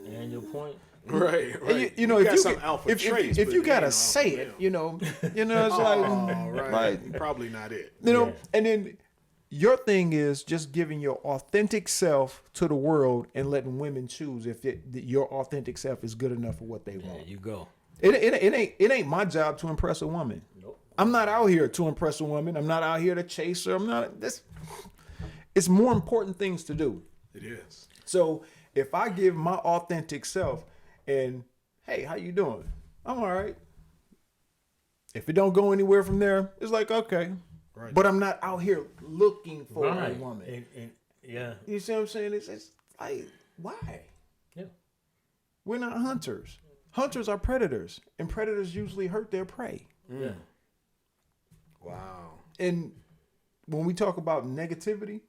And your point. Right. and Right. you know, got if some you alpha if, traits, if but you they gotta ain't say alpha it, male. you know, it's Oh, like, right. Probably not it. you know, Yeah. and then your thing is just giving your authentic self to the world and letting women choose if your authentic self is good enough for what they There want. you go. It ain't my job to impress a woman. Nope. I'm not out here to impress a woman. I'm not out here to chase her. I'm not this. It's more important things to do. It is. So if I give my authentic self and hey, how you doing? I'm all right. If it don't go anywhere from there, it's like okay. Right. But I'm not out here looking for Right. a woman. And yeah. You see what I'm saying? It's like why? Yeah. We're not hunters. Hunters are predators, and predators usually hurt their prey. Yeah. Wow. And when we talk about negativity,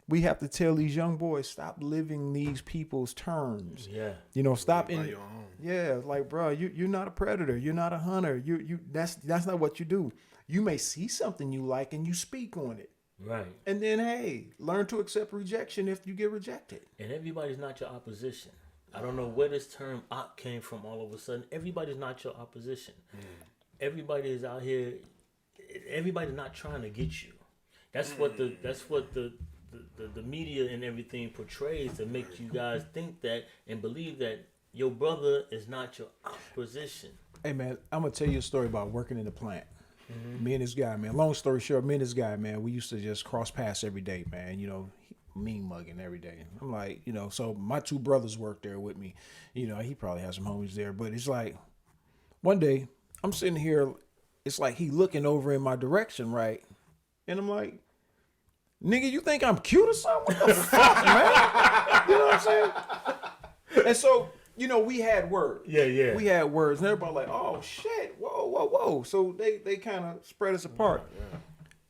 we have to tell these young boys stop living these people's terms. Yeah. You know, stop By in. your own. Yeah, like bro, you're not a predator. You're not a hunter. You that's not what you do. You may see something you like and you speak on it, Right. and then hey, learn to accept rejection if you get rejected. And everybody's not your opposition. I don't know where this term "op" came from all of a sudden. Everybody's not your opposition. Everybody is out here. Everybody's not trying to get you. That's what the media and everything portrays to make you guys think that and believe that your brother is not your opposition. Hey man, I'm gonna tell you a story about working in the plant. Me and this guy, man. Long story short, me and this guy, man, we used to just cross paths every day, man. You know, mean mugging every day. I'm like, you know, so my 2 brothers work there with me. You know, he probably has some homies there, but it's like one day I'm sitting here, it's like he looking over in my direction, right? And I'm like, nigga, you think I'm cute or something? What the fuck, man? You know what I'm saying? And so, you know, we had words. Yeah. We had words, and everybody like, oh shit, whoa. So they kind of spread us apart. Yeah.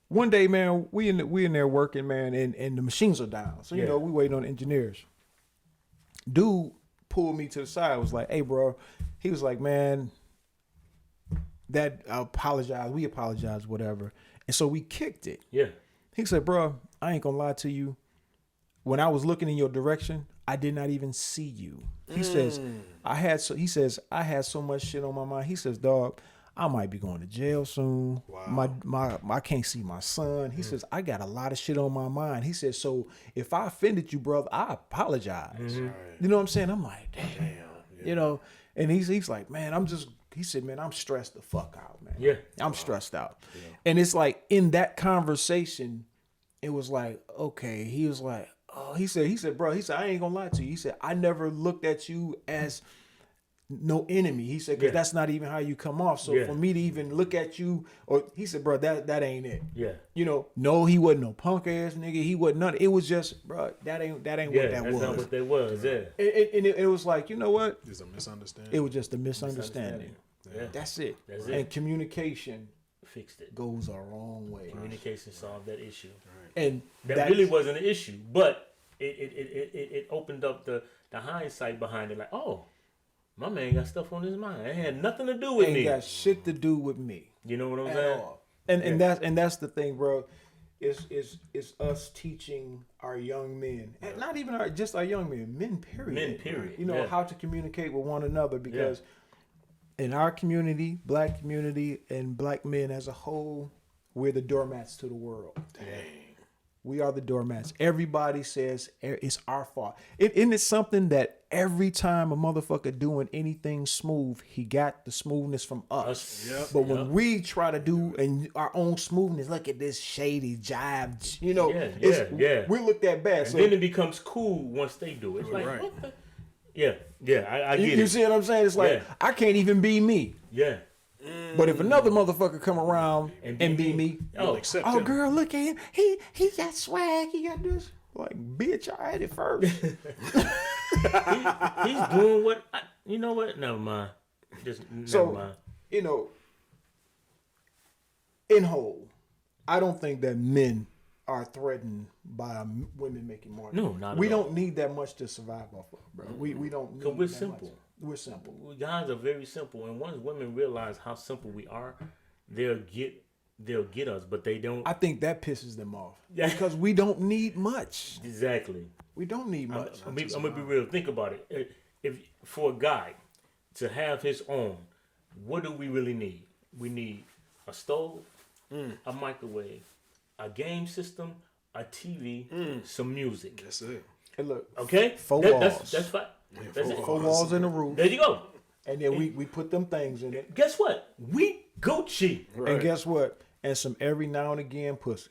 One day, man, we in there working, man, and the machines are down. So, you Yeah. know, we waiting on engineers. Dude pulled me to the side, was like, hey, bro. He was like, man, that I apologize. We apologize, whatever. And so we kicked it. Yeah. He said, bro, I ain't gonna lie to you. When I was looking in your direction, I did not even see you. He says, I had so much shit on my mind. He says, dog, I might be going to jail soon. Wow. My I can't see my son. He says, I got a lot of shit on my mind. He says, so if I offended you, brother, I apologize. You know what I'm saying? I'm like, damn. You know, and he's like, man, he said, man, I'm stressed the fuck out, man. Yeah. I'm stressed out. Yeah. And it's like in that conversation, it was like, okay, he was like, oh, he said, bro, I ain't gonna lie to you. He said, I never looked at you as no enemy. He said, because that's not even how you come off. So for me to even look at you, or he said, bro, that ain't it. Yeah. You know, no, he wasn't no punk ass nigga. He wasn't none. It was just, bro, that ain't what that That's was. not what that was. Yeah. And it was like, you know what? It's a misunderstanding. It was just a misunderstanding. Yeah. That's it. That's And it. communication Fixed it. goes a wrong way. Communication solved that issue. And That really wasn't an issue, but it opened up the hindsight behind it. Like, oh, my man got stuff on his mind. It had nothing to do with ain't me. got shit to do with me You know what I'm at saying? all. And that's the thing, bro. Is us teaching our young men, and not even just our young men, period. Men, period. You know Yeah. how to communicate with one another, because in our community, black community, and black men as a whole, we're the doormats to the world. Dang. We are the doormats. Everybody says it's our fault. Isn't it something that every time a motherfucker doing anything smooth, he got the smoothness from us. Yep. But when we try to do and our own smoothness, look at this shady jive, you know, Yeah. we look that bad. And So then it becomes cool once they do it. It's like, Right. what the? Yeah, I get you it. see what I'm saying? It's like, Yeah. I can't even be me. Yeah. But if another motherfucker come around and be me, Oh, Accept oh him. girl, look at him. He got swag. He got this. Like, bitch, I had it first. He's doing what? You know what? Never mind. Just never mind. You know, in whole, I don't think that men are threatened by women making more. No, not at We all. don't need that much to survive off of, bro. We don't need 'Cause we're that simple. much. We're simple. We guys are very simple, and once women realize how simple we are, they'll get us, but they don't. I think that pisses them off. Yeah. Because we don't need much. Exactly. We don't need much. I'm gonna be real. Think about it. If for a guy to have his own, what do we really need? We need a stove, a microwave, a game system, a TV, some music. That's it. And look, Okay, Four That's walls. fine. That's it. 4 walls in the roof, There you go. and then we put them things in it. Guess what? We Gucci. Right. And guess what? And some every now and again pussy.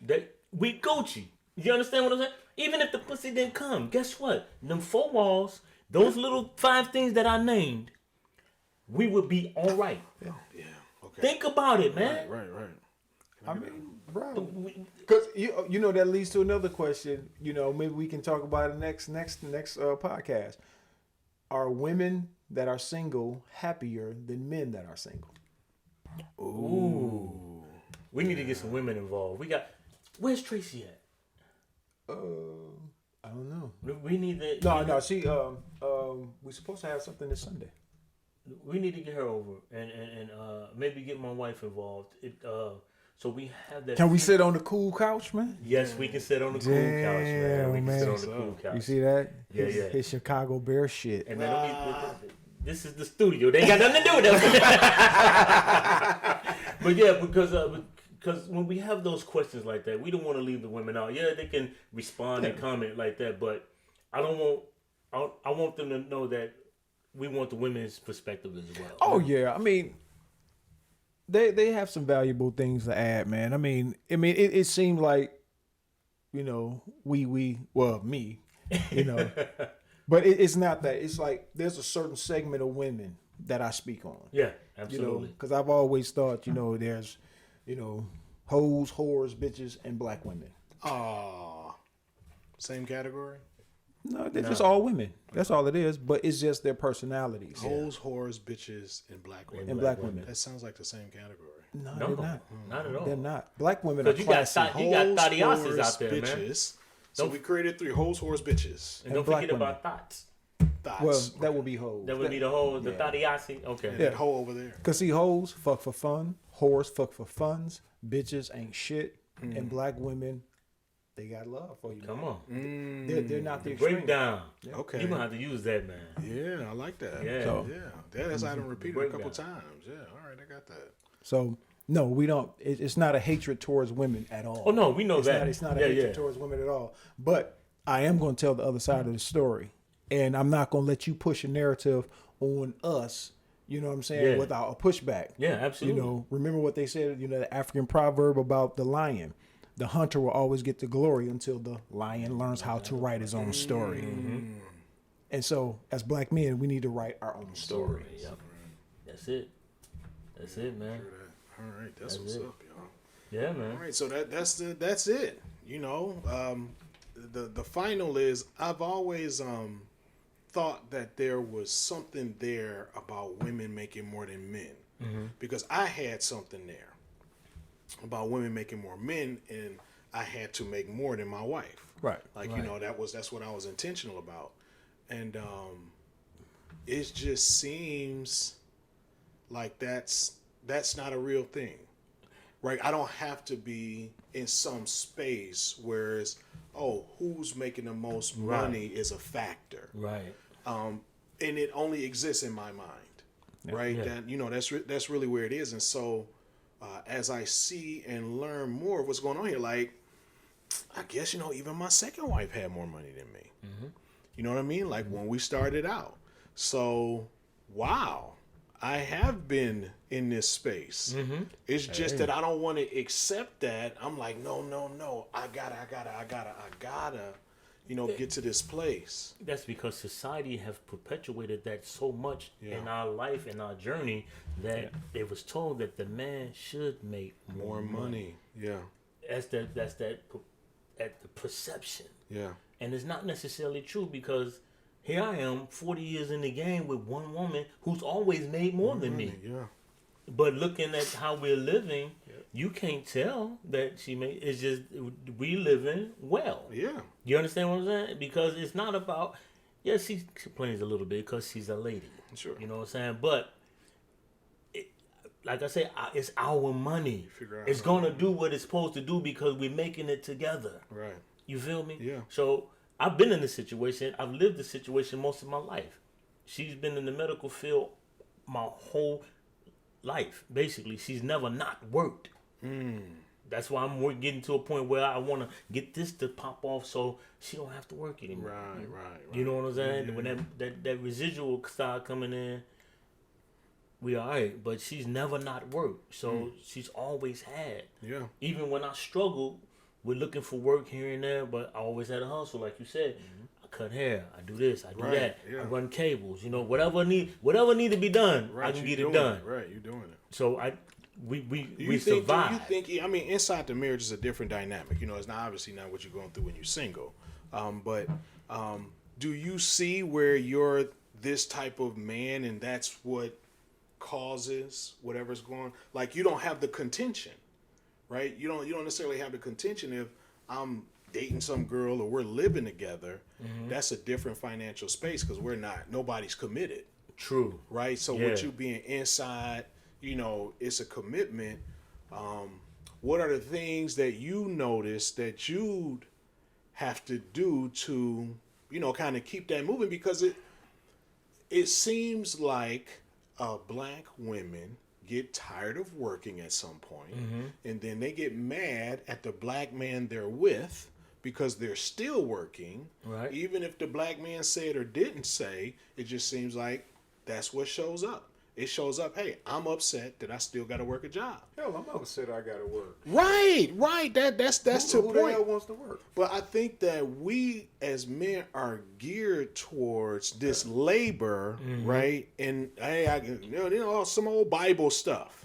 We Gucci. You understand what I'm saying? Even if the pussy didn't come, guess what? Them 4 walls, those little 5 things that I named, we would be all right. Yeah. Okay. Think about it, man. Right. I mean, bro, because you know that leads to another question. You know, maybe we can talk about it next podcast. Are women that are single happier than men that are single? Ooh. We need to get some women involved. Where's Tracy at? I don't know. We need to. No. She we're supposed to have something this Sunday. We need to get her over and maybe get my wife involved. So we have that. Can we sit on the cool couch, man? Yes, we can sit on the cool couch, man. We can sit on the cool couch. You see that? Yeah. His Chicago Bear shit. And this is the studio. They ain't got nothing to do with it. But yeah, because when we have those questions like that, we don't want to leave the women out. Yeah, they can respond and comment like that, but I want them to know that we want the women's perspective as well. Oh yeah, I mean, they have some valuable things to add, man. I mean, it seemed like, you know, me, you know, but it's not that. It's like there's a certain segment of women that I speak on. Yeah, You absolutely. know, because I've always thought, there's, hoes, whores, bitches, and black women. Same category. No, they're just all women. That's all it is. But it's just their personalities. Hoes, whores, bitches, and black women. And black women. That sounds like the same category. No, No, they're not. not at all. They're not. Black women are Because you got classy. you got Hoes, thottiases whores, out there, man. bitches. So Don't- we created 3 hoes, whores, bitches. And don't black forget women. about thoughts. Thoughts. Well, that would be hoes. That would be the whole the yeah. thottiasi. Okay. And that hoe over there. Because see, hoes fuck for fun. Whores fuck for funds. Bitches ain't shit. And black women, they got love for you. Come man. on. They're not the extreme. Breakdown. Okay. You're gonna have to use that, man. Yeah, I like that. Yeah. So- That is item repeated a couple Breakdown. times. Yeah, all right, I got that. So, no, we don't. It's not a hatred towards women at all. Oh no, we know It's that. not, it's not a yeah, hatred yeah. towards women at all. But I am going to tell the other side of the story. And I'm not going to let you push a narrative on us, you know what I'm saying, Yeah. without a pushback. Yeah, absolutely. You know, remember what they said, the African proverb about the lion. The hunter will always get the glory until the lion learns how to write his own story. Mm-hmm. And so, as black men, we need to write our own story. Yep. That's it. That's it, man. All right, that's what's it. up, y'all. Yeah, All man. right, so that's it. You know, the final is I've always thought that there was something there about women making more than men because I had something there about women making more men and I had to make more than my wife. Right. Like you know that's what I was intentional about, and it just seems like that's not a real thing. Right, I don't have to be in some space where it's, who's making the most money is a factor, Right. and it only exists in my mind, right? Yeah. That that's really where it is. And so, as I see and learn more of what's going on here, like I guess even my second wife had more money than me. You know what I mean? Like when we started out. So, wow. I have been in this space. It's just that I don't want to accept that. I'm like, no. I gotta, get to this place. That's because society have perpetuated that so much Yeah. in our life and our journey that it was told that the man should make More money. Yeah. That's at the perception, Yeah. and it's not necessarily true because here I am, 40 years in the game with one woman who's always made more than me. Yeah. But looking at how we're living, you can't tell that she made. It's just we living well. Yeah. You understand what I'm saying? Because it's not about. Yeah, she complains a little bit because she's a lady. Sure. You know what I'm saying? But like I said, it's our money. Figure out It's how- gonna do what it's supposed to do because we're making it together. Right. You feel me? Yeah. So I've been in this situation. I've lived this situation most of my life. She's been in the medical field my whole life. Basically, she's never not worked. That's why I'm getting to a point where I want to get this to pop off so she don't have to work anymore. Right. You know what I'm saying? When that residual start coming in, we all right. But she's never not worked, so she's always had. Yeah. Even when I struggled with looking for work here and there, but I always had a hustle, like you said. I cut hair, I do this, I do Right, that, yeah. I run cables. Whatever need to be done, Right. I can you get it doing done. Right. You're doing it. So we Do survive. you think? I mean, inside the marriage is a different dynamic. It's not obviously not what you're going through when you're single. But do you see where you're this type of man, and that's what causes whatever's going on? Like you don't have the contention, right? You don't necessarily have the contention if I'm dating some girl or we're living together. That's a different financial space because nobody's committed. True. Right? So Yeah. with you being inside, it's a commitment. What are the things that you notice that you'd have to do to, kind of keep that moving? Because it seems like black women get tired of working at some point, and then they get mad at the black man they're with because they're still working. Right. Even if the black man said or didn't say, it just seems like that's what shows up. it shows up. Hey, I'm upset that I still got to work a job. Hell, I'm upset I gotta work. Right. That's to Who the the point. hell wants to work? But I think that we as men are geared towards this labor, right? And hey, some old Bible stuff.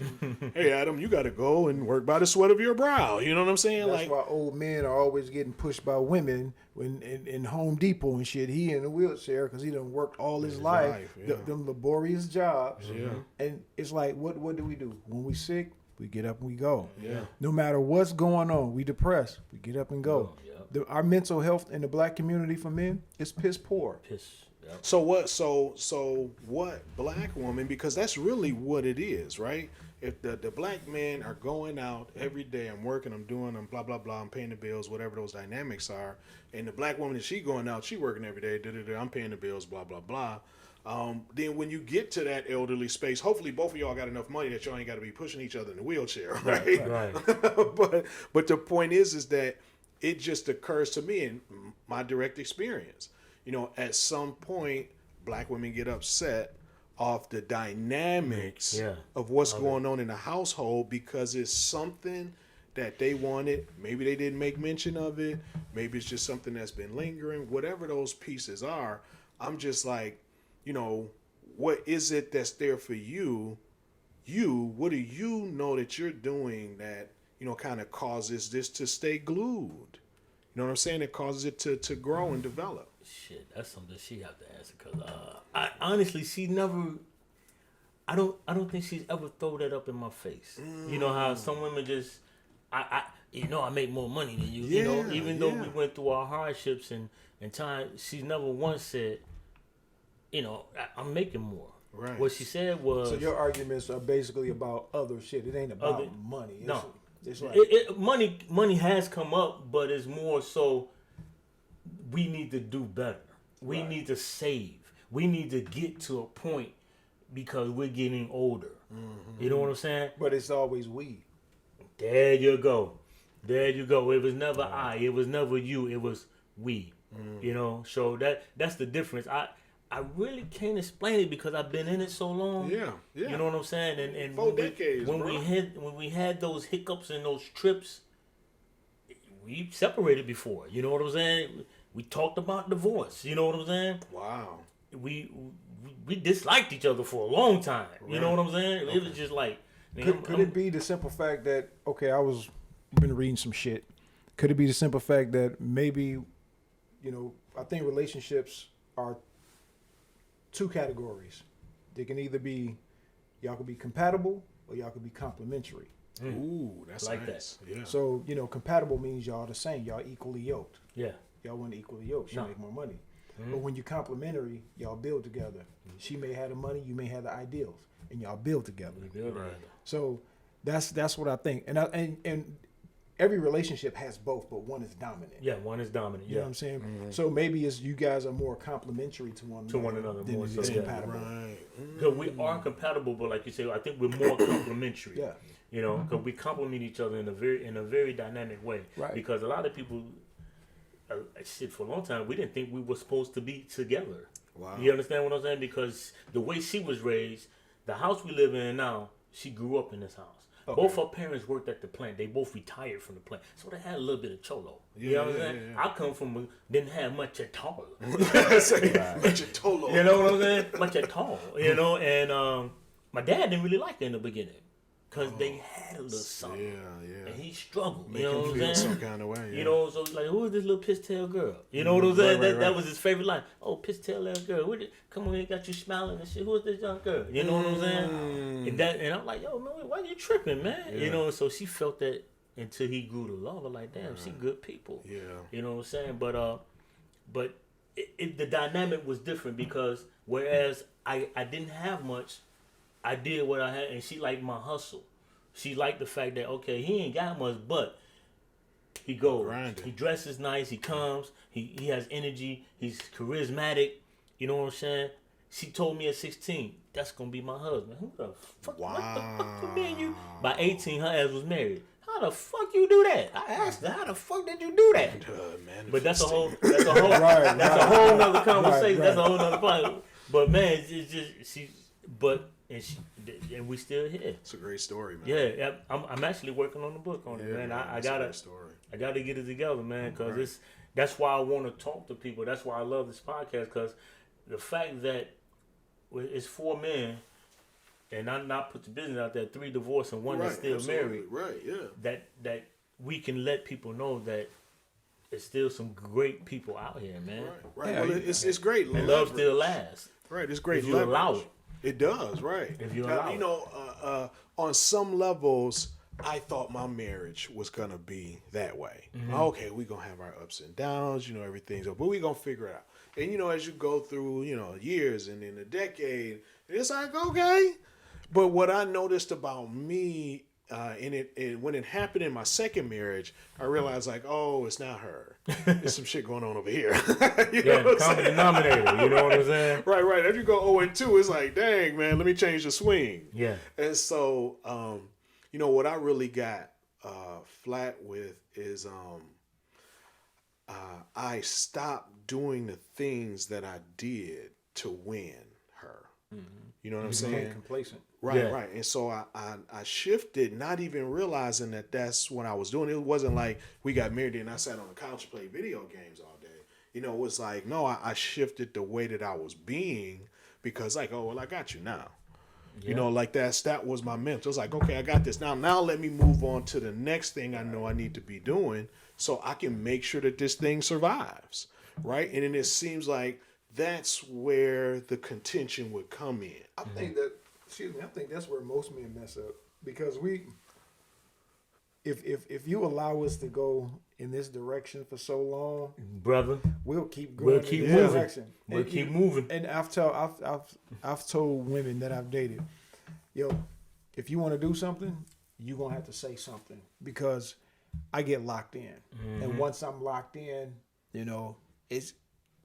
Hey, Adam, you got to go and work by the sweat of your brow. You know what I'm saying? That's why old men are always getting pushed by women when in Home Depot and shit. He in a wheelchair because he done worked all his life, yeah. them laborious jobs. Yeah. And it's like, what do we do when we sick? We get up and we go. Yeah. No matter what's going on, we depressed. We get up and go. Yeah. Our mental health in the black community for men is piss poor. Piss. Yeah. So what? So what? Black woman, because that's really what it is, right? If the black men are going out every day, I'm working, I'm doing, I'm blah blah blah, I'm paying the bills, whatever those dynamics are, and the black woman, is she going out, she working every day, I'm paying the bills, blah blah blah. Then when you get to that elderly space, hopefully both of y'all got enough money that y'all ain't got to be pushing each other in the wheelchair, right? Right. but the point is that it just occurs to me in my direct experience. You know, at some point, black women get upset off the dynamics of what's going on in the household because it's something that they wanted. Maybe they didn't make mention of it. Maybe it's just something that's been lingering. Whatever those pieces are, I'm just like, you know, what is it that's there for you? What do you know that you're doing that, you know, kind of causes this to stay glued? You know what I'm saying? It causes it to grow and develop. Shit, that's something she have to answer. Cause I honestly, she never. I don't think she's ever throw that up in my face. You know how some women just, I make more money than you. You know, even though we went through our hardships and time, she's never once said, you know, I'm making more. Right. What she said was, So your arguments are basically about other shit. It ain't about money. It's like money has come up, but it's more so we need to do better. We need to save. We need to get to a point because we're getting older. You know what I'm saying? but it's always we. There you go. It was never I. It was never you. It was we. You know. So that's the difference. I really can't explain it because I've been in it so long. Yeah. You know what I'm saying? And 4 decades, when bro. we had those hiccups and those trips, we separated before. You know what I'm saying? We talked about divorce. You know what I'm saying? Wow. We disliked each other for a long time. You know what I'm saying? It was just like, man, Could it be the simple fact that I've been reading some shit. Could it be the simple fact that maybe, I think relationships are 2 categories. They can either be, y'all could be compatible or y'all could be complementary. Ooh, that's Like nice. that. Yeah. So, compatible means y'all the same. Y'all equally yoked. Yeah. Y'all want equally yoked. She No. make more money. But when you're complementary, y'all build together. She may have the money, you may have the ideals, and y'all build together. We build Right. together. So that's what I think. And every relationship has both, but one is dominant. Yeah, one is dominant. You know what I'm saying? So maybe it's you guys are more complementary to one another than more it so, is yeah. compatible. Right. Because we are compatible, but like you say, I think we're more complementary. Yeah. You know, because we complement each other in a very dynamic way. Right. Because a lot of people, for a long time, we didn't think we were supposed to be together. Wow. You understand what I'm saying? Because the way she was raised, the house we live in now, she grew up in this house. Okay. Both her parents worked at the plant. They both retired from the plant, so they had a little bit of cholo. You know what I'm saying? yeah. I come from didn't have much at all. Tolo. You know what I'm saying? Much at all. You know, and my dad didn't really like it in the beginning because they had a little something, Yeah. and he struggled. Make you know him what I'm feel saying? some kind of way. Yeah. You know, so like, who is this little piss tail girl? You know what I'm saying? right, That was his favorite line. Oh, piss tail little girl. Come on, here, got you smiling and shit. Who is this young girl? You know what I'm saying? And I'm like, yo, man, why you tripping, man? Yeah. You know, so she felt that until he grew to love her. Like, damn, she good people. Yeah. You know what I'm saying? But the dynamic was different because whereas I didn't have much, I did what I had, and she liked my hustle. She liked the fact that, okay, he ain't got much, but he goes. Grinding. He dresses nice. He comes. He has energy. He's charismatic. You know what I'm saying? She told me at 16, that's going to be my husband. Who the fuck? Wow. What the fuck you mean you? By 18, her ass was married. How the fuck you do that? I asked her, how the fuck did you do that? Man, But that's a whole Right, that's a whole nother conversation. Right. That's a whole nother point. But man, it's just but and we still here. It's a great story, man. Yeah, I'm actually working on the book on it, Yeah, man. I it's a gotta great story. I gotta get it together, man, because Right. that's why I want to talk to people. That's why I love this podcast, because the fact that it's 4 men, and I'm not put the business out there, 3 divorced and 1 that's still absolutely. married. Right, yeah. That we can let people know that there's still some great people out here, man. Right. Yeah, Well, it's great. And love still leverage. lasts. Right, it's great. If you allow leverage. it. It does, right. If you Now, allow you it. know, on some levels, I thought my marriage was gonna be that way. Mm-hmm. Okay, we're gonna have our ups and downs, you know, everything's but we're gonna figure it out. And you know, as you go through, you know, years and then a decade, it's like, okay. But what I noticed about me, when it happened in my second marriage, I realized like, oh, it's not her. There's some shit going on over here. You know Yeah, what I'm common saying? denominator. You know what I'm saying? Right. As you go 0-2, it's like, dang, man, let me change the swing. Yeah. And so, you know, what I really got flat with is I stopped doing the things that I did to win her. You know what I'm saying? Became complacent. Right, Yeah. right. And so I shifted, not even realizing that that's what I was doing. It wasn't like we got married and I sat on the couch and played video games all day. You know, it was like, no, I shifted the way that I was being because like, oh, well, I got you now. You know, like that was my mental. It's like, okay, I got this. Now let me move on to the next thing I know I need to be doing so I can make sure that this thing survives. Right. And then it seems like that's where the contention would come in. I think that's where most men mess up because if you allow us to go in this direction for so long, Brother, we'll keep going. we'll in keep this moving. direction. We'll And keep moving. And I've told women that I've dated, yo, if you want to do something, you're gonna have to say something because I get locked in, and once I'm locked in, you know,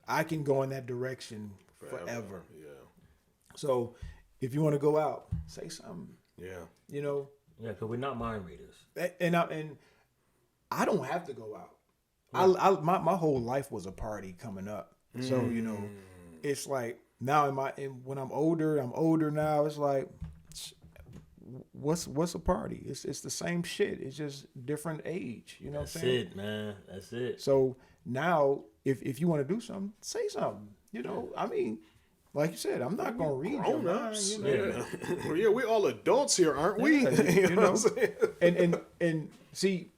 I can go in that direction forever. Yeah. So if you want to go out, say something. Yeah. You know, Yeah, because we're not mind readers. and I don't have to go out. My whole life was a party coming up. So you know, it's like now when I'm older now. It's like, what's a party? It's the same shit. It's just different age. You know That's what I'm saying? it, man. That's it. So now, if you want to do something, say something. You know, I mean, like you said, I'm not gonna read your mind. Grown-ups. You know? Yeah. Yeah, we're all adults here, aren't we? Yeah, You know what I'm saying? and see,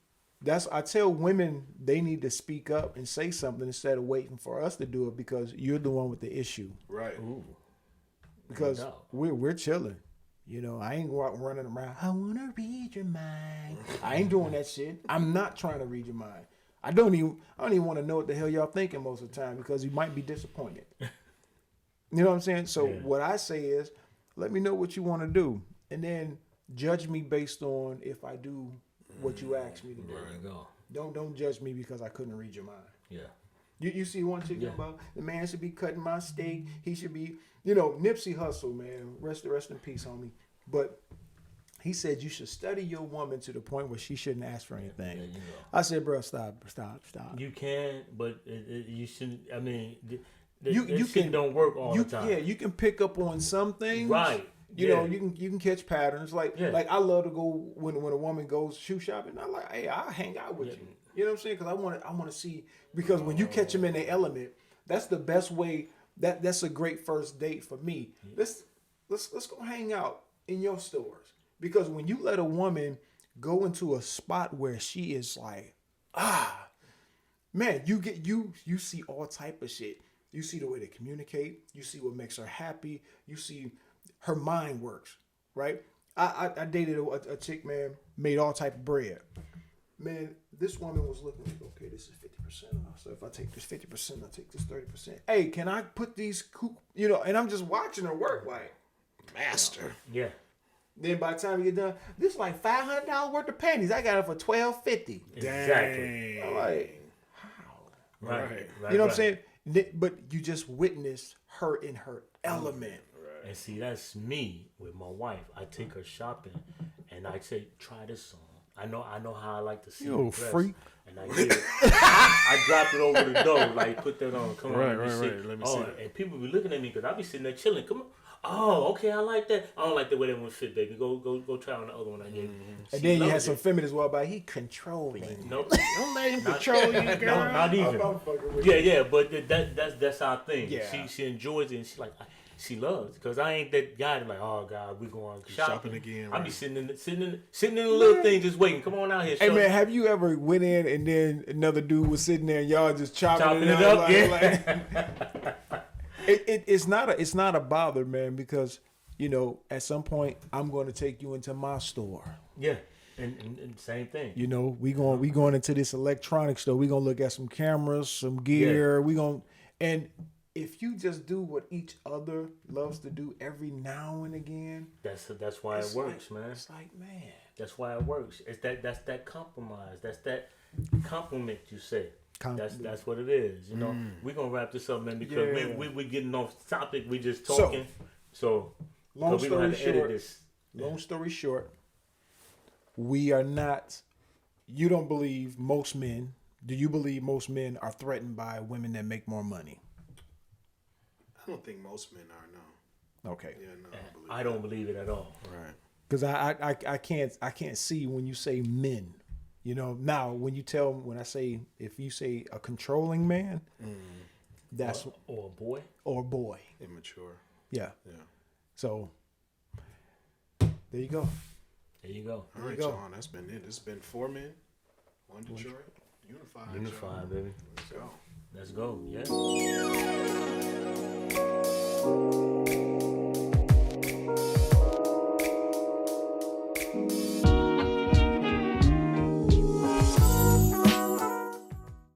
I tell women they need to speak up and say something instead of waiting for us to do it because you're the one with the issue. Right. Ooh. Because No doubt. we're chilling. You know, I ain't go out running around. I wanna read your mind. I ain't doing that shit. I'm not trying to read your mind. I don't even want to know what the hell y'all thinking most of the time because you might be disappointed. You know what I'm saying? So what I say is, let me know what you want to do, and then judge me based on if I do what you asked me to do. There you go. Don't judge me because I couldn't read your mind. Yeah. You see one chick about the man should be cutting my steak. He should be, you know, Nipsey Hussle, man. Rest in peace, homie. But he said you should study your woman to the point where she shouldn't ask for anything. Yeah, you know. I said, bro, stop. You can, but you shouldn't. I mean, You shit can- don't work all the time. Yeah, you can pick up on some things. Right. You Yeah. know, you can catch patterns. Like I love to go when a woman goes shoe shopping. I'm like, hey, I'll hang out with you. You know what I'm saying? Because I want to see, because when you catch them in their element, that's the best way. That's a great first date for me. Let's go hang out in your stores, because when you let a woman go into a spot where she is like, man, you see all type of shit. You see the way they communicate. You see what makes her happy. You see her mind works, right? I dated a chick, man, made all type of bread. Man, this woman was looking like, okay, this is 50% off. So if I take this 50%, I take this 30%. Hey, can I put these, you know, and I'm just watching her work like, Master. Yeah. then by the time you get done, this is like $500 worth of panties. I got it for $1,250. Exactly. I'm like, Right. you know what I'm saying? But you just witnessed her in her element. And see, that's me with my wife. I take her shopping, and I say, "Try this song." I know how I like to see You her dress, freak. and I get it. I drop it over the door, like put that on. Come on, Right, let me right, see. right. Let me oh, see that. and people be looking at me because I be sitting there chilling. Come on, Oh, okay, I like that. I don't like the way that one fit, baby. Go try on the other one I gave you. And then you had loves some it. feminists well about he controlling. Nope. Don't let him control you, girl. No, not even. I'm fucking with Yeah, but that's our thing. Yeah. She enjoys it, and she loves it. Cause I ain't that guy that like, oh God, we going shopping again, I be right. sitting in the little thing, just waiting. Come on out here, Hey shorty. man, have you ever went in and then another dude was sitting there and y'all just chopping Chopping it it up? up, yeah. It's not a bother, man, because you know at some point I'm going to take you into my store. Yeah, and same thing. You know, we going into this electronics store. We gonna look at some cameras, some gear. And if you just do what each other loves to do every now and again, That's why it works, man. It's like, man, That's why it works. That's that compromise. That's that compliment you say. That's what it is. You know, we're gonna wrap this up, man, because Yeah. we getting off topic. We just So, talking. So long we gonna have story to edit short, this. long story short, we are not. You don't believe most men. Do you believe most men are threatened by women that make more money? I don't think most men are, no. Okay. Yeah, no, I don't believe it at all. Right. Because I can't see when you say men, you know. Now when I say if you say a controlling man, that's Or a boy. or boy, Immature. yeah. Yeah. So there you go. There you go. All right, go. John, that's been it. It's been 4 men, 1 Detroit. Unified. Unified, John. baby. Let's go. Let's go. Yeah.